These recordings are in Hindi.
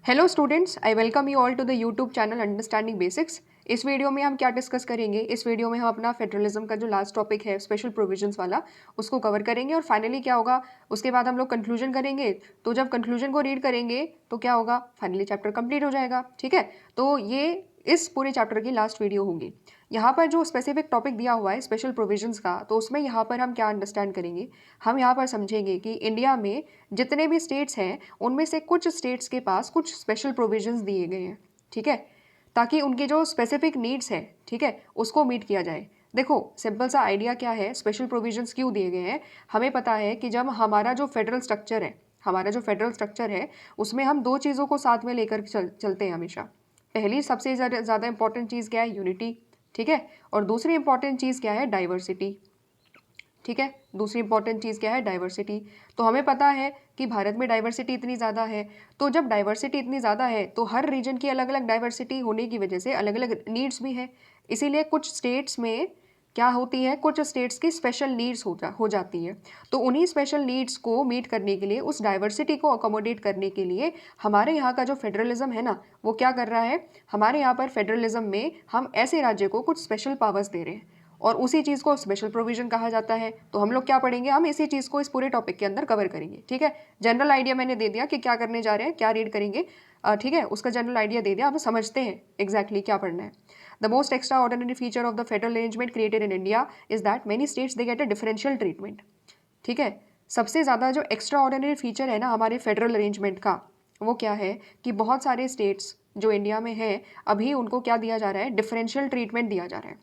Hello students, I welcome you all to the YouTube channel understanding basics. इस वीडियो में हम क्या डिस्कस करेंगे? इस वीडियो में हम अपना फेडरलिज्म का जो लास्ट टॉपिक है स्पेशल प्रोविजंस वाला, उसको कवर करेंगे और फाइनली क्या होगा, उसके बाद हम लोग कंक्लूजन करेंगे। तो जब कंक्लूजन को रीड करेंगे तो क्या होगा, फाइनली चैप्टर कंप्लीट हो जाएगा। ठीक है, तो ये इस पूरे चैप्टर की लास्ट वीडियो होगी। यहाँ पर जो स्पेसिफिक टॉपिक दिया हुआ है स्पेशल प्रोविजंस का, तो उसमें यहाँ पर हम क्या अंडरस्टैंड करेंगे, हम यहाँ पर समझेंगे कि इंडिया में जितने भी स्टेट्स हैं उनमें से कुछ स्टेट्स के पास कुछ स्पेशल प्रोविजंस दिए गए हैं। ठीक है, ताकि उनके जो स्पेसिफिक नीड्स हैं, ठीक है, उसको मीट किया जाए। देखो सिंपल सा आइडिया क्या है, स्पेशल प्रोविजंस क्यों दिए गए हैं। हमें पता है कि जब हमारा जो फेडरल स्ट्रक्चर है, उसमें हम दो चीज़ों को साथ में लेकर चलते हैं हमेशा। पहली सबसे ज़्यादा इंपॉर्टेंट चीज़ क्या है, यूनिटी। ठीक है, और दूसरी इंपॉर्टेंट चीज़ क्या है, डाइवर्सिटी। ठीक है, दूसरी इंपॉर्टेंट चीज़ क्या है, डाइवर्सिटी। तो हमें पता है कि भारत में डाइवर्सिटी इतनी ज़्यादा है, तो जब डाइवर्सिटी इतनी ज़्यादा है तो हर रीजन की अलग अलग डाइवर्सिटी होने की वजह से अलग अलग नीड्स भी है। इसीलिए कुछ स्टेट्स में क्या होती है, कुछ स्टेट्स की स्पेशल नीड्स हो जाती है। तो उन्हीं स्पेशल नीड्स को मीट करने के लिए, उस डाइवर्सिटी को अकोमोडेट करने के लिए हमारे यहाँ का जो फेडरलिज्म है ना, वो क्या कर रहा है, हमारे यहाँ पर फेडरलिज्म में हम ऐसे राज्य को कुछ स्पेशल पावर्स दे रहे हैं और उसी चीज़ को स्पेशल प्रोविजन कहा जाता है। तो हम लोग क्या पढ़ेंगे, हम इसी चीज़ को इस पूरे टॉपिक के अंदर कवर करेंगे। ठीक है, जनरल आइडिया मैंने दे दिया कि क्या करने जा रहे हैं, क्या रीड करेंगे। ठीक है, उसका जनरल आइडिया दे दिया, अब समझते हैं एग्जैक्टली क्या पढ़ना है। The most extra ordinary feature of the federal arrangement created in India is that many states they get a differential treatment. ठीक है, सबसे ज़्यादा जो एक्स्ट्रा ऑर्डिनरी फीचर है ना हमारे फेडरल अरेंजमेंट का, वो क्या है कि बहुत सारे स्टेट्स जो इंडिया में हैं अभी उनको क्या दिया जा रहा है, डिफरेंशियल ट्रीटमेंट दिया जा रहा है।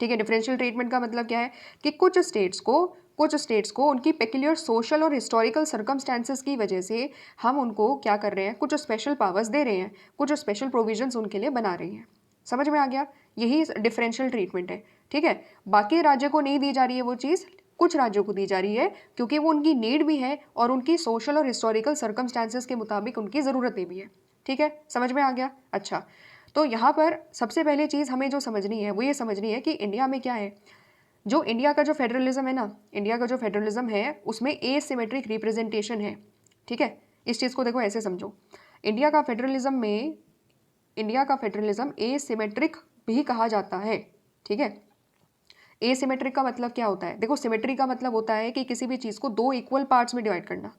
ठीक है, डिफरेंशियल ट्रीटमेंट का मतलब क्या है कि कुछ स्टेट्स को उनकी पेक्यूलियर सोशल और हिस्टोरिकल सर्कमस्टेंसेस की वजह से हम उनको क्या कर रहे हैं, कुछ स्पेशल पावर्स दे रहे हैं, कुछ स्पेशल प्रोविजंस उनके लिए बना रहे हैं। समझ में आ गया, यही डिफरेंशियल ट्रीटमेंट है। ठीक है, बाकी राज्य को नहीं दी जा रही है वो चीज़, कुछ राज्यों को दी जा रही है क्योंकि वो उनकी नीड भी है और उनकी सोशल और हिस्टोरिकल सर्कमस्टेंसेस के मुताबिक उनकी ज़रूरतें भी है। ठीक है, समझ में आ गया। अच्छा, तो यहाँ पर सबसे पहले चीज़ हमें जो समझनी है वो ये समझनी है कि इंडिया में क्या है, जो इंडिया का जो फेडरलिज्म है ना, इंडिया का जो फेडरलिज्म है उसमें एसिमेट्रिक रिप्रेजेंटेशन है। ठीक है, इस चीज़ को देखो ऐसे समझो, इंडिया का फेडरलिज्म में, इंडिया का फेडरलिज्म एसिमेट्रिक भी कहा जाता है। ठीक है, एसिमेट्रिक का मतलब क्या होता है, देखो सिमेट्री का मतलब होता है कि किसी भी चीज़ को दो इक्वल पार्ट्स में डिवाइड करना।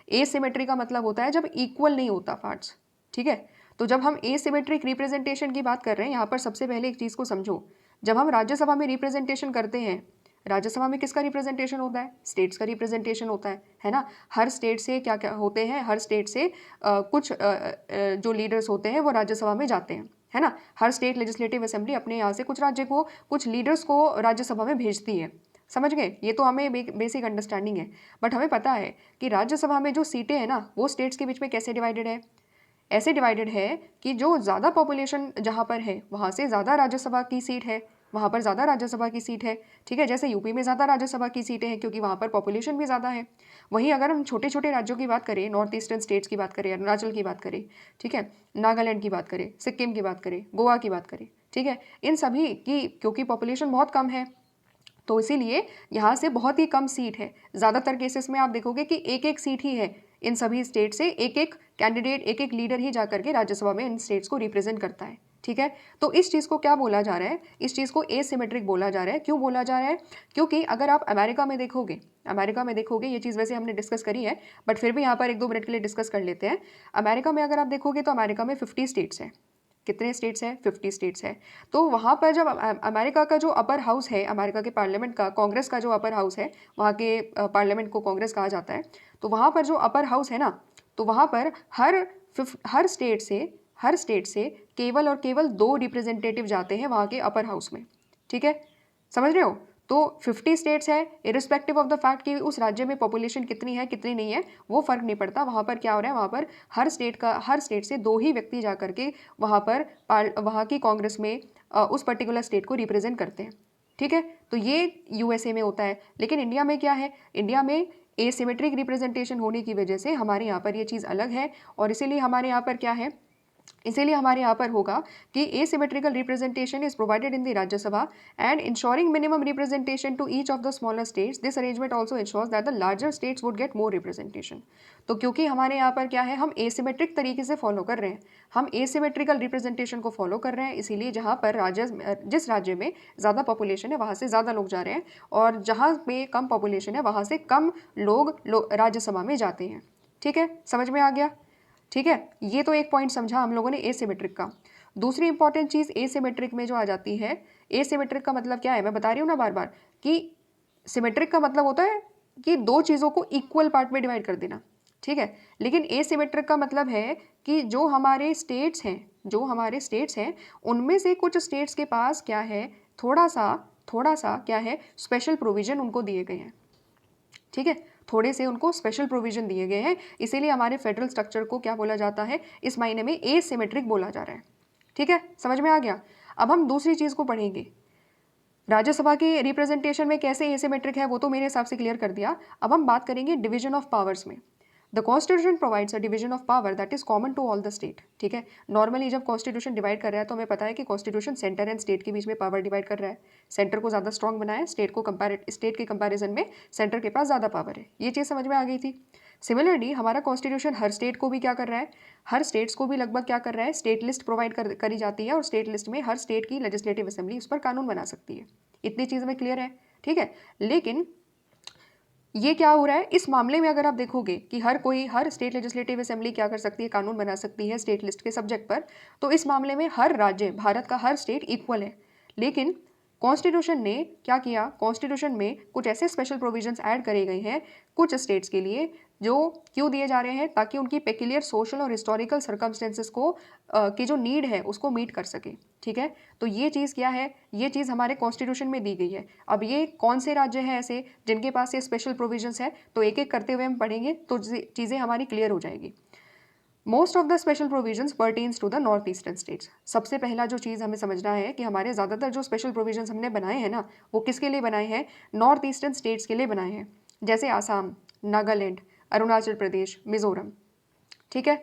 एसिमेट्री का मतलब होता है जब इक्वल नहीं होता पार्ट्स। ठीक है, तो जब हम एसिमेट्रिक रिप्रेजेंटेशन की बात कर रहे हैं, यहाँ पर सबसे पहले एक चीज़ को समझो, जब हम राज्यसभा में रिप्रेजेंटेशन करते हैं, राज्यसभा में किसका रिप्रेजेंटेशन होता है, स्टेट्स का रिप्रेजेंटेशन होता है ना। हर स्टेट से क्या क्या होते हैं, हर स्टेट से जो लीडर्स होते हैं वो राज्यसभा में जाते हैं, है ना। हर स्टेट लेजिस्लेटिव असेंबली अपने यहाँ से कुछ राज्य को, कुछ लीडर्स को राज्यसभा में भेजती है। समझ गए, ये तो हमें बेसिक अंडरस्टैंडिंग है। बट हमें पता है कि राज्यसभा में जो सीटें हैं ना वो स्टेट्स के बीच में कैसे डिवाइडेड है, ऐसे डिवाइडेड है कि जो ज़्यादा पॉपुलेशन जहाँ पर है वहाँ से ज़्यादा राज्यसभा की सीट है, वहाँ पर ज़्यादा राज्यसभा की सीट है। ठीक है, जैसे यूपी में ज़्यादा राज्यसभा की सीटें हैं क्योंकि वहाँ पर पॉपुलेशन भी ज़्यादा है। वहीं अगर हम छोटे छोटे राज्यों की बात करें, नॉर्थ ईस्टर्न स्टेट्स की बात करें, अरुणाचल की बात करें, ठीक है, नागालैंड की बात करें, सिक्किम की बात करें, गोवा की बात करें, ठीक है, इन सभी की क्योंकि पॉपुलेशन बहुत कम है तो इसीलिए यहाँ से बहुत ही कम सीट है। ज़्यादातर केसेस में आप देखोगे कि एक एक सीट ही है, इन सभी स्टेट से एक एक कैंडिडेट, एक एक लीडर ही जा करके राज्यसभा में इन स्टेट्स को रिप्रेजेंट करता है। ठीक है, तो इस चीज़ को क्या बोला जा रहा है, इस चीज़ को एसिमेट्रिक बोला जा रहा है। क्यों बोला जा रहा है, क्योंकि अगर आप अमेरिका में देखोगे, ये चीज़ वैसे हमने डिस्कस करी है बट फिर भी यहाँ पर एक दो मिनट के लिए डिस्कस कर लेते हैं। अमेरिका में अगर आप देखोगे तो अमेरिका में 50 स्टेट्स हैं। कितने स्टेट्स हैं, 50 स्टेट्स हैं। तो वहाँ पर जब अमेरिका का जो अपर हाउस है, अमेरिका के पार्लियामेंट का, कांग्रेस का जो अपर हाउस है, वहाँ के पार्लियामेंट को कांग्रेस कहा जाता है। तो वहाँ पर जो अपर हाउस है ना, तो वहाँ पर हर स्टेट से केवल और केवल 2 रिप्रेजेंटेटिव जाते हैं वहाँ के अपर हाउस में। ठीक है, समझ रहे हो। तो 50 स्टेट्स है, इरिस्पेक्टिव ऑफ द फैक्ट कि उस राज्य में पॉपुलेशन कितनी है कितनी नहीं है वो फ़र्क नहीं पड़ता। वहाँ पर क्या हो रहा है, वहाँ पर हर स्टेट से 2 ही व्यक्ति जा करके वहाँ की कांग्रेस में उस पर्टिकुलर स्टेट को रिप्रेजेंट करते हैं। ठीक है, तो ये यूएसए में होता है। लेकिन इंडिया में क्या है, इंडिया में एसिमेट्रिक रिप्रेजेंटेशन होने की वजह से हमारे यहाँ पर ये चीज़ अलग है और इसीलिए हमारे यहाँ पर क्या है, इसीलिए हमारे यहाँ पर होगा कि asymmetrical representation is provided in the Rajya Sabha and ensuring minimum representation to each of the smaller states, this arrangement also ensures that the larger states would get more representation. तो क्योंकि हमारे यहाँ पर क्या है, हम एसिमेट्रिक तरीके से फॉलो कर रहे हैं, हम एसिमेट्रिकल रिप्रेजेंटेशन को फॉलो कर रहे हैं, इसीलिए जहाँ पर जिस राज्य में ज़्यादा पॉपुलेशन है वहाँ से ज़्यादा लोग जा रहे हैं, और जहाँ पे कम पॉपुलेशन है वहाँ से कम लोग राज्यसभा में जाते हैं। ठीक है, समझ में आ गया? ठीक है, ये तो एक पॉइंट समझा हम लोगों ने एसिमेट्रिक का। दूसरी इंपॉर्टेंट चीज़ एसिमेट्रिक में जो आ जाती है, एसिमेट्रिक का मतलब क्या है, मैं बता रही हूँ ना बार बार कि सिमेट्रिक का मतलब होता है कि दो चीज़ों को इक्वल पार्ट में डिवाइड कर देना। ठीक है, लेकिन एसिमेट्रिक का मतलब है कि जो हमारे स्टेट्स हैं उनमें से कुछ स्टेट्स के पास क्या है, थोड़ा सा क्या है, स्पेशल प्रोविजन उनको दिए गए हैं। ठीक है, थोड़े से उनको स्पेशल प्रोविजन दिए गए हैं, इसीलिए हमारे फेडरल स्ट्रक्चर को क्या बोला जाता है, इस मायने में एसिमेट्रिक बोला जा रहा है। ठीक है, समझ में आ गया? अब हम दूसरी चीज़ को पढ़ेंगे, राज्यसभा के रिप्रेजेंटेशन में कैसे एसिमेट्रिक है वो तो मेरे हिसाब से क्लियर कर दिया। अब हम बात करेंगे डिवीजन ऑफ पावर्स में। The constitution provides a division of power that is common to all the state. ठीक है, नॉर्मली जब कॉन्स्टिट्यूशन डिवाइड कर रहा है तो हमें पता है कि कॉन्स्टिट्यूशन सेंटर एंड स्टेट के बीच में पावर डिवाइड कर रहा है, सेंटर को ज़्यादा स्ट्रॉन्ग बनाया, स्टेट के कंपैरिजन में सेंटर के पास ज़्यादा पावर है। ये चीज़ समझ में आ गई थी। सिमिलरली हमारा कॉन्स्टिट्यूशन हर स्टेट को भी क्या कर रहा है, हर स्टेट्स को भी लगभग क्या कर रहा है, स्टेट लिस्ट प्रोवाइड करी जाती है, और स्टेट लिस्ट में हर स्टेट की लेजिस्लेटिव असेंबली उस पर कानून बना सकती है। इतनी चीज़ में क्लियर है? ठीक है, लेकिन ये क्या हो रहा है इस मामले में, अगर आप देखोगे कि हर स्टेट लेजिस्लेटिव असेंबली क्या कर सकती है, कानून बना सकती है स्टेट लिस्ट के सब्जेक्ट पर, तो इस मामले में हर राज्य, भारत का हर स्टेट इक्वल है। लेकिन कॉन्स्टिट्यूशन ने क्या किया, कॉन्स्टिट्यूशन में कुछ ऐसे स्पेशल प्रोविजंस ऐड करे गए हैं कुछ स्टेट्स के लिए, जो क्यों दिए जा रहे हैं, ताकि उनकी पेक्यूलियर सोशल और हिस्टोरिकल सर्कमस्टेंसेस को की जो नीड है उसको मीट कर सके। ठीक है, तो ये चीज़ क्या है, ये चीज़ हमारे कॉन्स्टिट्यूशन में दी गई है। अब ये कौन से राज्य हैं ऐसे जिनके पास ये स्पेशल प्रोविजंस है, तो एक एक करते हुए हम पढ़ेंगे तो चीज़ें हमारी क्लियर हो जाएगी। Most of the special provisions pertains to the north eastern states. सबसे पहला जो चीज़ हमें समझना है कि हमारे ज़्यादातर जो स्पेशल प्रोविजंस हमने बनाए हैं ना, वो किसके लिए बनाए हैं, नॉर्थ ईस्टर्न स्टेट्स के लिए बनाए हैं, जैसे आसाम, नागालैंड, अरुणाचल प्रदेश, मिजोरम। ठीक है,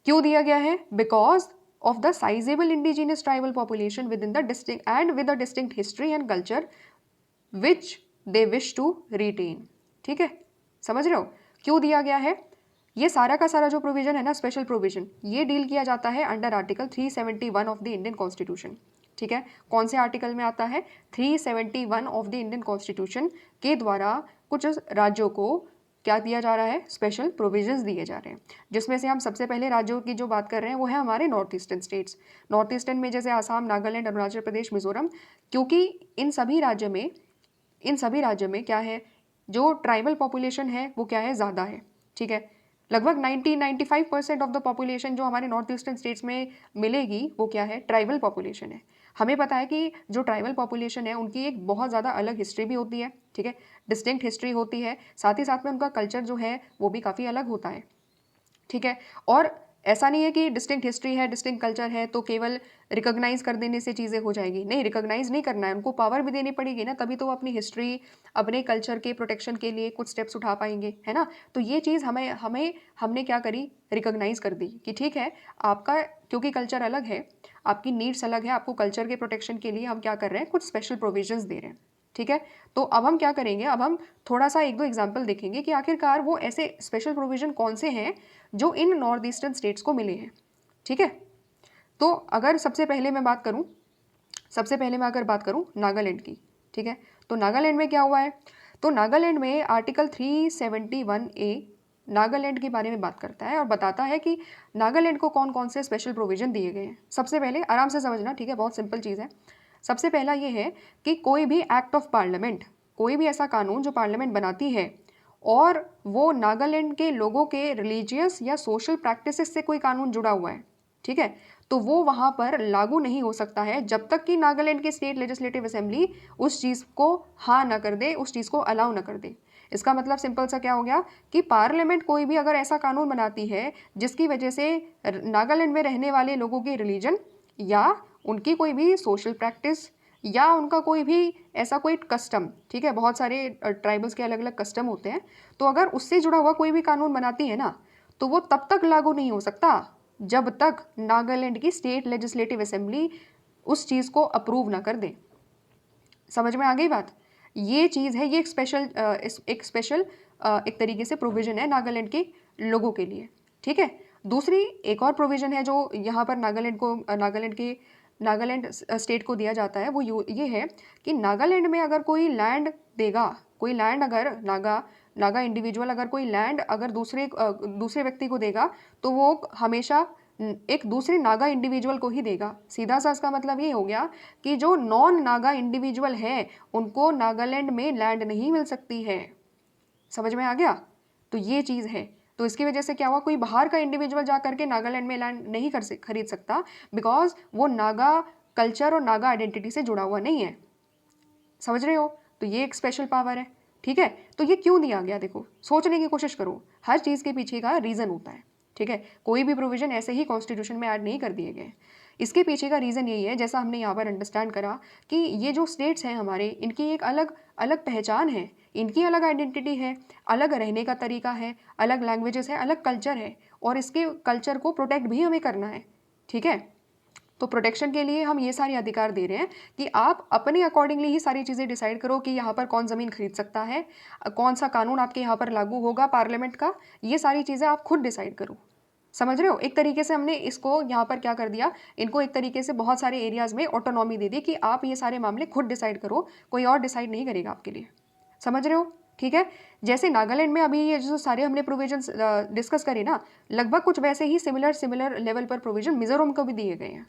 क्यों दिया गया है, because of the sizeable indigenous tribal population within the distinct and with a distinct history and culture which they wish to retain. ठीक है, समझ रहे हो क्यों दिया गया है? ये सारा का सारा जो प्रोविजन है ना, स्पेशल प्रोविजन, ये डील किया जाता है under article 371 of the Indian constitution. ठीक है, कौन से आर्टिकल में आता है, 371 ऑफ द इंडियन कॉन्स्टिट्यूशन के द्वारा कुछ राज्यों को क्या दिया जा रहा है, स्पेशल प्रोविजंस दिए जा रहे हैं, जिसमें से हम सबसे पहले राज्यों की जो बात कर रहे हैं वो है हमारे north eastern states. North eastern में जैसे आसाम, नागालैंड, अरुणाचल प्रदेश, मिजोरम, क्योंकि इन सभी राज्यों में क्या है, जो ट्राइबल पॉपुलेशन है वो क्या है, ज़्यादा है। ठीक है, लगभग 90-95% ऑफ द पॉपुलेशन जो हमारे नॉर्थ ईस्टर्न स्टेट्स में मिलेगी वो क्या है, ट्राइबल पॉपुलेशन है। हमें पता है कि जो ट्राइबल पॉपुलेशन है उनकी एक बहुत ज़्यादा अलग हिस्ट्री भी होती है। ठीक है, डिस्टिंक्ट हिस्ट्री होती है, साथ ही साथ में उनका कल्चर जो है वो भी काफ़ी अलग होता है। ठीक है, और ऐसा नहीं है कि डिस्टिंक्ट हिस्ट्री है, डिस्टिंक्ट कल्चर है तो केवल रिकॉग्नाइज कर देने से चीज़ें हो जाएगी, नहीं, रिकॉग्नाइज नहीं करना है, उनको पावर भी देनी पड़ेगी ना, तभी तो वो अपनी हिस्ट्री, अपने कल्चर के प्रोटेक्शन के लिए कुछ स्टेप्स उठा पाएंगे, है ना। तो ये चीज़ हमने क्या करी, रिकॉग्नाइज कर दी कि ठीक है, आपका क्योंकि कल्चर अलग है, आपकी नीड्स अलग है, आपको कल्चर के प्रोटेक्शन के लिए हम क्या कर रहे हैं, कुछ स्पेशल प्रोविजंस दे रहे हैं। ठीक है, तो अब हम क्या करेंगे, अब हम थोड़ा सा एक दो एग्जाम्पल देखेंगे कि आखिरकार वो ऐसे स्पेशल प्रोविजन कौन से हैं जो इन नॉर्थ ईस्टर्न स्टेट्स को मिले हैं। ठीक है, तो अगर सबसे पहले मैं अगर बात करूं नागालैंड की। ठीक है, तो नागालैंड में क्या हुआ है, तो नागालैंड में आर्टिकल 371A नागालैंड के बारे में बात करता है और बताता है कि नागालैंड को कौन कौन से स्पेशल प्रोविजन दिए गए हैं। सबसे पहले आराम से समझना, ठीक है, बहुत सिंपल चीज़ है। सबसे पहला ये है कि कोई भी एक्ट ऑफ पार्लियामेंट, कोई भी ऐसा कानून जो पार्लियामेंट बनाती है और वो नागालैंड के लोगों के रिलीजियस या सोशल प्रैक्टिसेस से कोई कानून जुड़ा हुआ है, ठीक है, तो वो वहाँ पर लागू नहीं हो सकता है जब तक कि नागालैंड की स्टेट लेजिस्लेटिव असेंबली उस चीज़ को हाँ ना कर दे, उस चीज़ को अलाउ ना कर दे। इसका मतलब सिंपल सा क्या हो गया कि पार्लियामेंट कोई भी अगर ऐसा कानून बनाती है जिसकी वजह से नागालैंड में रहने वाले लोगों के रिलीजन या उनकी कोई भी सोशल प्रैक्टिस या उनका कोई भी ऐसा कोई कस्टम, ठीक है, बहुत सारे ट्राइबल्स के अलग अलग कस्टम होते हैं, तो अगर उससे जुड़ा हुआ कोई भी कानून बनाती है ना, तो वो तब तक लागू नहीं हो सकता जब तक नागालैंड की स्टेट लेजिस्लेटिव असेंबली उस चीज़ को अप्रूव ना कर दे। समझ में आ गई बात? ये चीज़ है, ये एक स्पेशल एक तरीके से प्रोविज़न है नागालैंड के लोगों के लिए, ठीक है? दूसरी एक और प्रोविज़न है जो यहाँ पर नागालैंड स्टेट को दिया जाता है, वो ये है कि नागालैंड में अगर कोई लैंड देगा, कोई लैंड अगर नागा इंडिविजुअल अगर कोई लैंड अगर दूसरे व्यक्ति को देगा, तो वो हमेशा एक दूसरे नागा इंडिविजुअल को ही देगा। सीधा सा इसका मतलब ये हो गया कि जो नॉन नागा इंडिविजुअल है, उनको नागालैंड में लैंड नहीं मिल सकती है। समझ में आ गया? तो ये चीज़ है। तो इसकी वजह से क्या हुआ, कोई बाहर का इंडिविजुअल जा करके नागालैंड में लैंड नहीं खरीद सकता, बिकॉज वो नागा कल्चर और नागा आइडेंटिटी से जुड़ा हुआ नहीं है। समझ रहे हो? तो ये एक स्पेशल पावर है, ठीक है? तो ये क्यों दिया गया, देखो सोचने की कोशिश करो, हर चीज़ के पीछे का रीज़न होता है, ठीक है? कोई भी प्रोविजन ऐसे ही कॉन्स्टिट्यूशन में ऐड नहीं कर दिए गए। इसके पीछे का रीज़न यही है, जैसा हमने यहाँ पर अंडरस्टैंड करा, कि ये जो स्टेट्स हैं हमारे, इनकी एक अलग अलग पहचान है, इनकी अलग आइडेंटिटी है, अलग रहने का तरीका है, अलग लैंग्वेजेस है, अलग कल्चर है, और इसके कल्चर को प्रोटेक्ट भी हमें करना है, ठीक है? तो प्रोटेक्शन के लिए हम ये सारे अधिकार दे रहे हैं कि आप अपने अकॉर्डिंगली ही सारी चीज़ें डिसाइड करो कि यहाँ पर कौन ज़मीन खरीद सकता है, कौन सा कानून आपके यहाँ पर लागू होगा पार्लियामेंट का, ये सारी चीज़ें आप खुद डिसाइड करो। समझ रहे हो? एक तरीके से हमने इसको यहाँ पर क्या कर दिया, इनको एक तरीके से बहुत सारे एरियाज़ में ऑटोनॉमी दे दी कि आप ये सारे मामले खुद डिसाइड करो, कोई और डिसाइड नहीं करेगा आपके लिए। समझ रहे हो? ठीक है? जैसे नागालैंड में अभी ये जो सारे हमने प्रोविजंस डिस्कस करे ना, लगभग कुछ वैसे ही सिमिलर लेवल पर प्रोविजन मिजोरम को भी दिए गए हैं,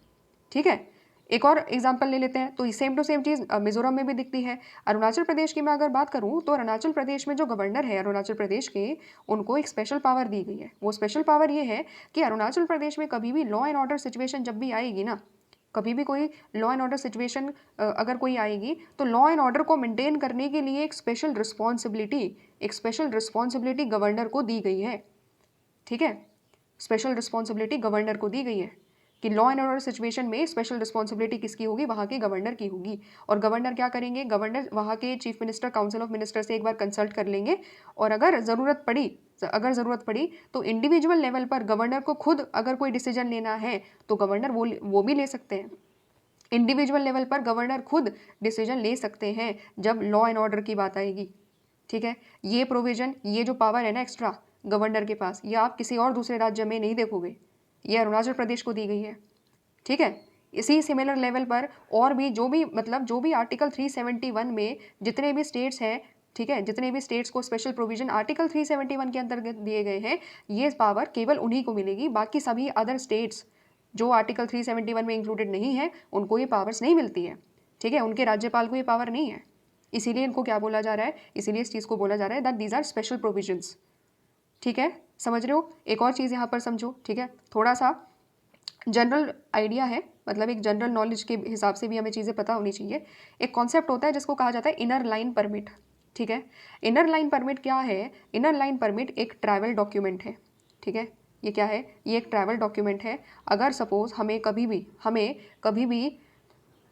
ठीक है? एक और एग्जाम्पल ले लेते हैं, तो सेम टू सेम चीज़ मिजोरम में भी दिखती है। अरुणाचल प्रदेश की मैं अगर बात करूं, तो अरुणाचल प्रदेश में जो गवर्नर है अरुणाचल प्रदेश के, उनको एक स्पेशल पावर दी गई है। वो स्पेशल पावर ये है कि अरुणाचल प्रदेश में कभी भी लॉ एंड ऑर्डर सिचुएशन जब भी आएगी ना, कभी भी कोई लॉ एंड ऑर्डर सिचुएशन अगर कोई आएगी, तो लॉ एंड ऑर्डर को मेंटेन करने के लिए एक स्पेशल रिस्पॉन्सिबिलिटी गवर्नर को दी गई है, ठीक है? स्पेशल रिस्पॉन्सिबिलिटी गवर्नर को दी गई है कि लॉ एंड ऑर्डर सिचुएशन में स्पेशल रिस्पॉन्सिबिलिटी किसकी होगी, वहाँ के गवर्नर की होगी। और गवर्नर क्या करेंगे, गवर्नर वहाँ के chief minister, council of minister से एक बार कंसल्ट कर लेंगे, और अगर ज़रूरत पड़ी तो इंडिविजुअल लेवल पर गवर्नर को खुद अगर कोई डिसीजन लेना है, तो गवर्नर वो भी ले सकते हैं। इंडिविजुअल लेवल पर गवर्नर खुद डिसीजन ले सकते हैं जब लॉ एंड ऑर्डर की बात आएगी, ठीक है? ये प्रोविजन, ये जो पावर है ना एक्स्ट्रा गवर्नर के पास, ये आप किसी और दूसरे राज्य में नहीं देखोगे, ये अरुणाचल प्रदेश को दी गई है, ठीक है? इसी सिमिलर लेवल पर और भी जो भी आर्टिकल 371 में जितने भी स्टेट्स हैं, ठीक है, जितने भी स्टेट्स को स्पेशल प्रोविजन आर्टिकल 371 के अंतर्गत दिए गए हैं, ये पावर केवल उन्हीं को मिलेगी। बाकी सभी अदर स्टेट्स जो आर्टिकल 371 में इंक्लूडेड नहीं है, उनको ये पावर्स नहीं मिलती है, ठीक है? उनके राज्यपाल को ये पावर नहीं है। इसीलिए इनको क्या बोला जा रहा है, इसीलिए इस चीज़ को बोला जा रहा है that these are special provisions, ठीक है? समझ रहे हो? एक और चीज़ यहाँ पर समझो, ठीक है? थोड़ा सा जनरल आइडिया है, मतलब एक जनरल नॉलेज के हिसाब से भी हमें चीज़ें पता होनी चाहिए। एक कॉन्सेप्ट होता है जिसको कहा जाता है इनर लाइन परमिट, ठीक है? इनर लाइन परमिट क्या है? इनर लाइन परमिट एक ट्रैवल डॉक्यूमेंट है, ठीक है? ये क्या है? ये एक ट्रैवल डॉक्यूमेंट है। अगर सपोज हमें कभी भी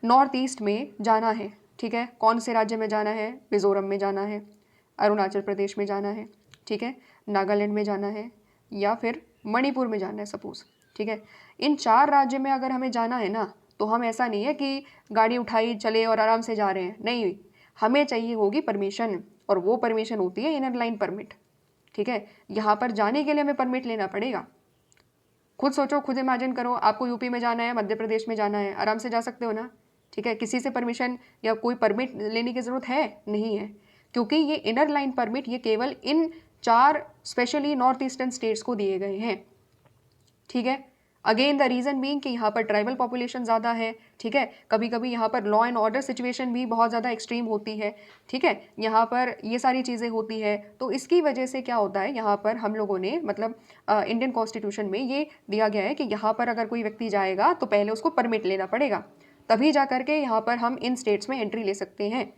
नॉर्थ ईस्ट में जाना है, ठीक है? कौन से राज्य में जाना है? मिज़ोरम में जाना है, अरुणाचल प्रदेश में जाना है, ठीक है? नागालैंड में जाना है, या फिर मणिपुर में जाना है सपोज, ठीक है? इन 4 राज्य में अगर हमें जाना है ना, तो हम ऐसा नहीं है कि गाड़ी उठाई चले और आराम से जा रहे हैं, नहीं, हमें चाहिए होगी परमिशन, और वो परमिशन होती है इनर लाइन परमिट, ठीक है? यहाँ पर जाने के लिए हमें परमिट लेना पड़ेगा। खुद सोचो, खुद इमेजिन करो, आपको यूपी में जाना है, मध्य प्रदेश में जाना है, आराम से जा सकते हो ना, ठीक है? किसी से परमिशन या कोई परमिट लेने की ज़रूरत है नहीं है, क्योंकि ये इनर लाइन परमिट ये केवल इन 4 स्पेशली नॉर्थ ईस्टर्न स्टेट्स को दिए गए हैं, ठीक है? अगेन द रीज़न बीइंग कि यहाँ पर ट्राइबल पॉपुलेशन ज़्यादा है, ठीक है? कभी कभी यहाँ पर लॉ एंड ऑर्डर सिचुएशन भी बहुत ज़्यादा एक्सट्रीम होती है, ठीक है? यहाँ पर ये सारी चीज़ें होती है, तो इसकी वजह से क्या होता है, यहाँ पर हम लोगों ने इंडियन कॉन्स्टिट्यूशन में ये दिया गया है कि यहाँ पर अगर कोई व्यक्ति जाएगा तो पहले उसको परमिट लेना पड़ेगा, तभी जा करके यहाँ पर हम इन स्टेट्स में एंट्री ले सकते हैं।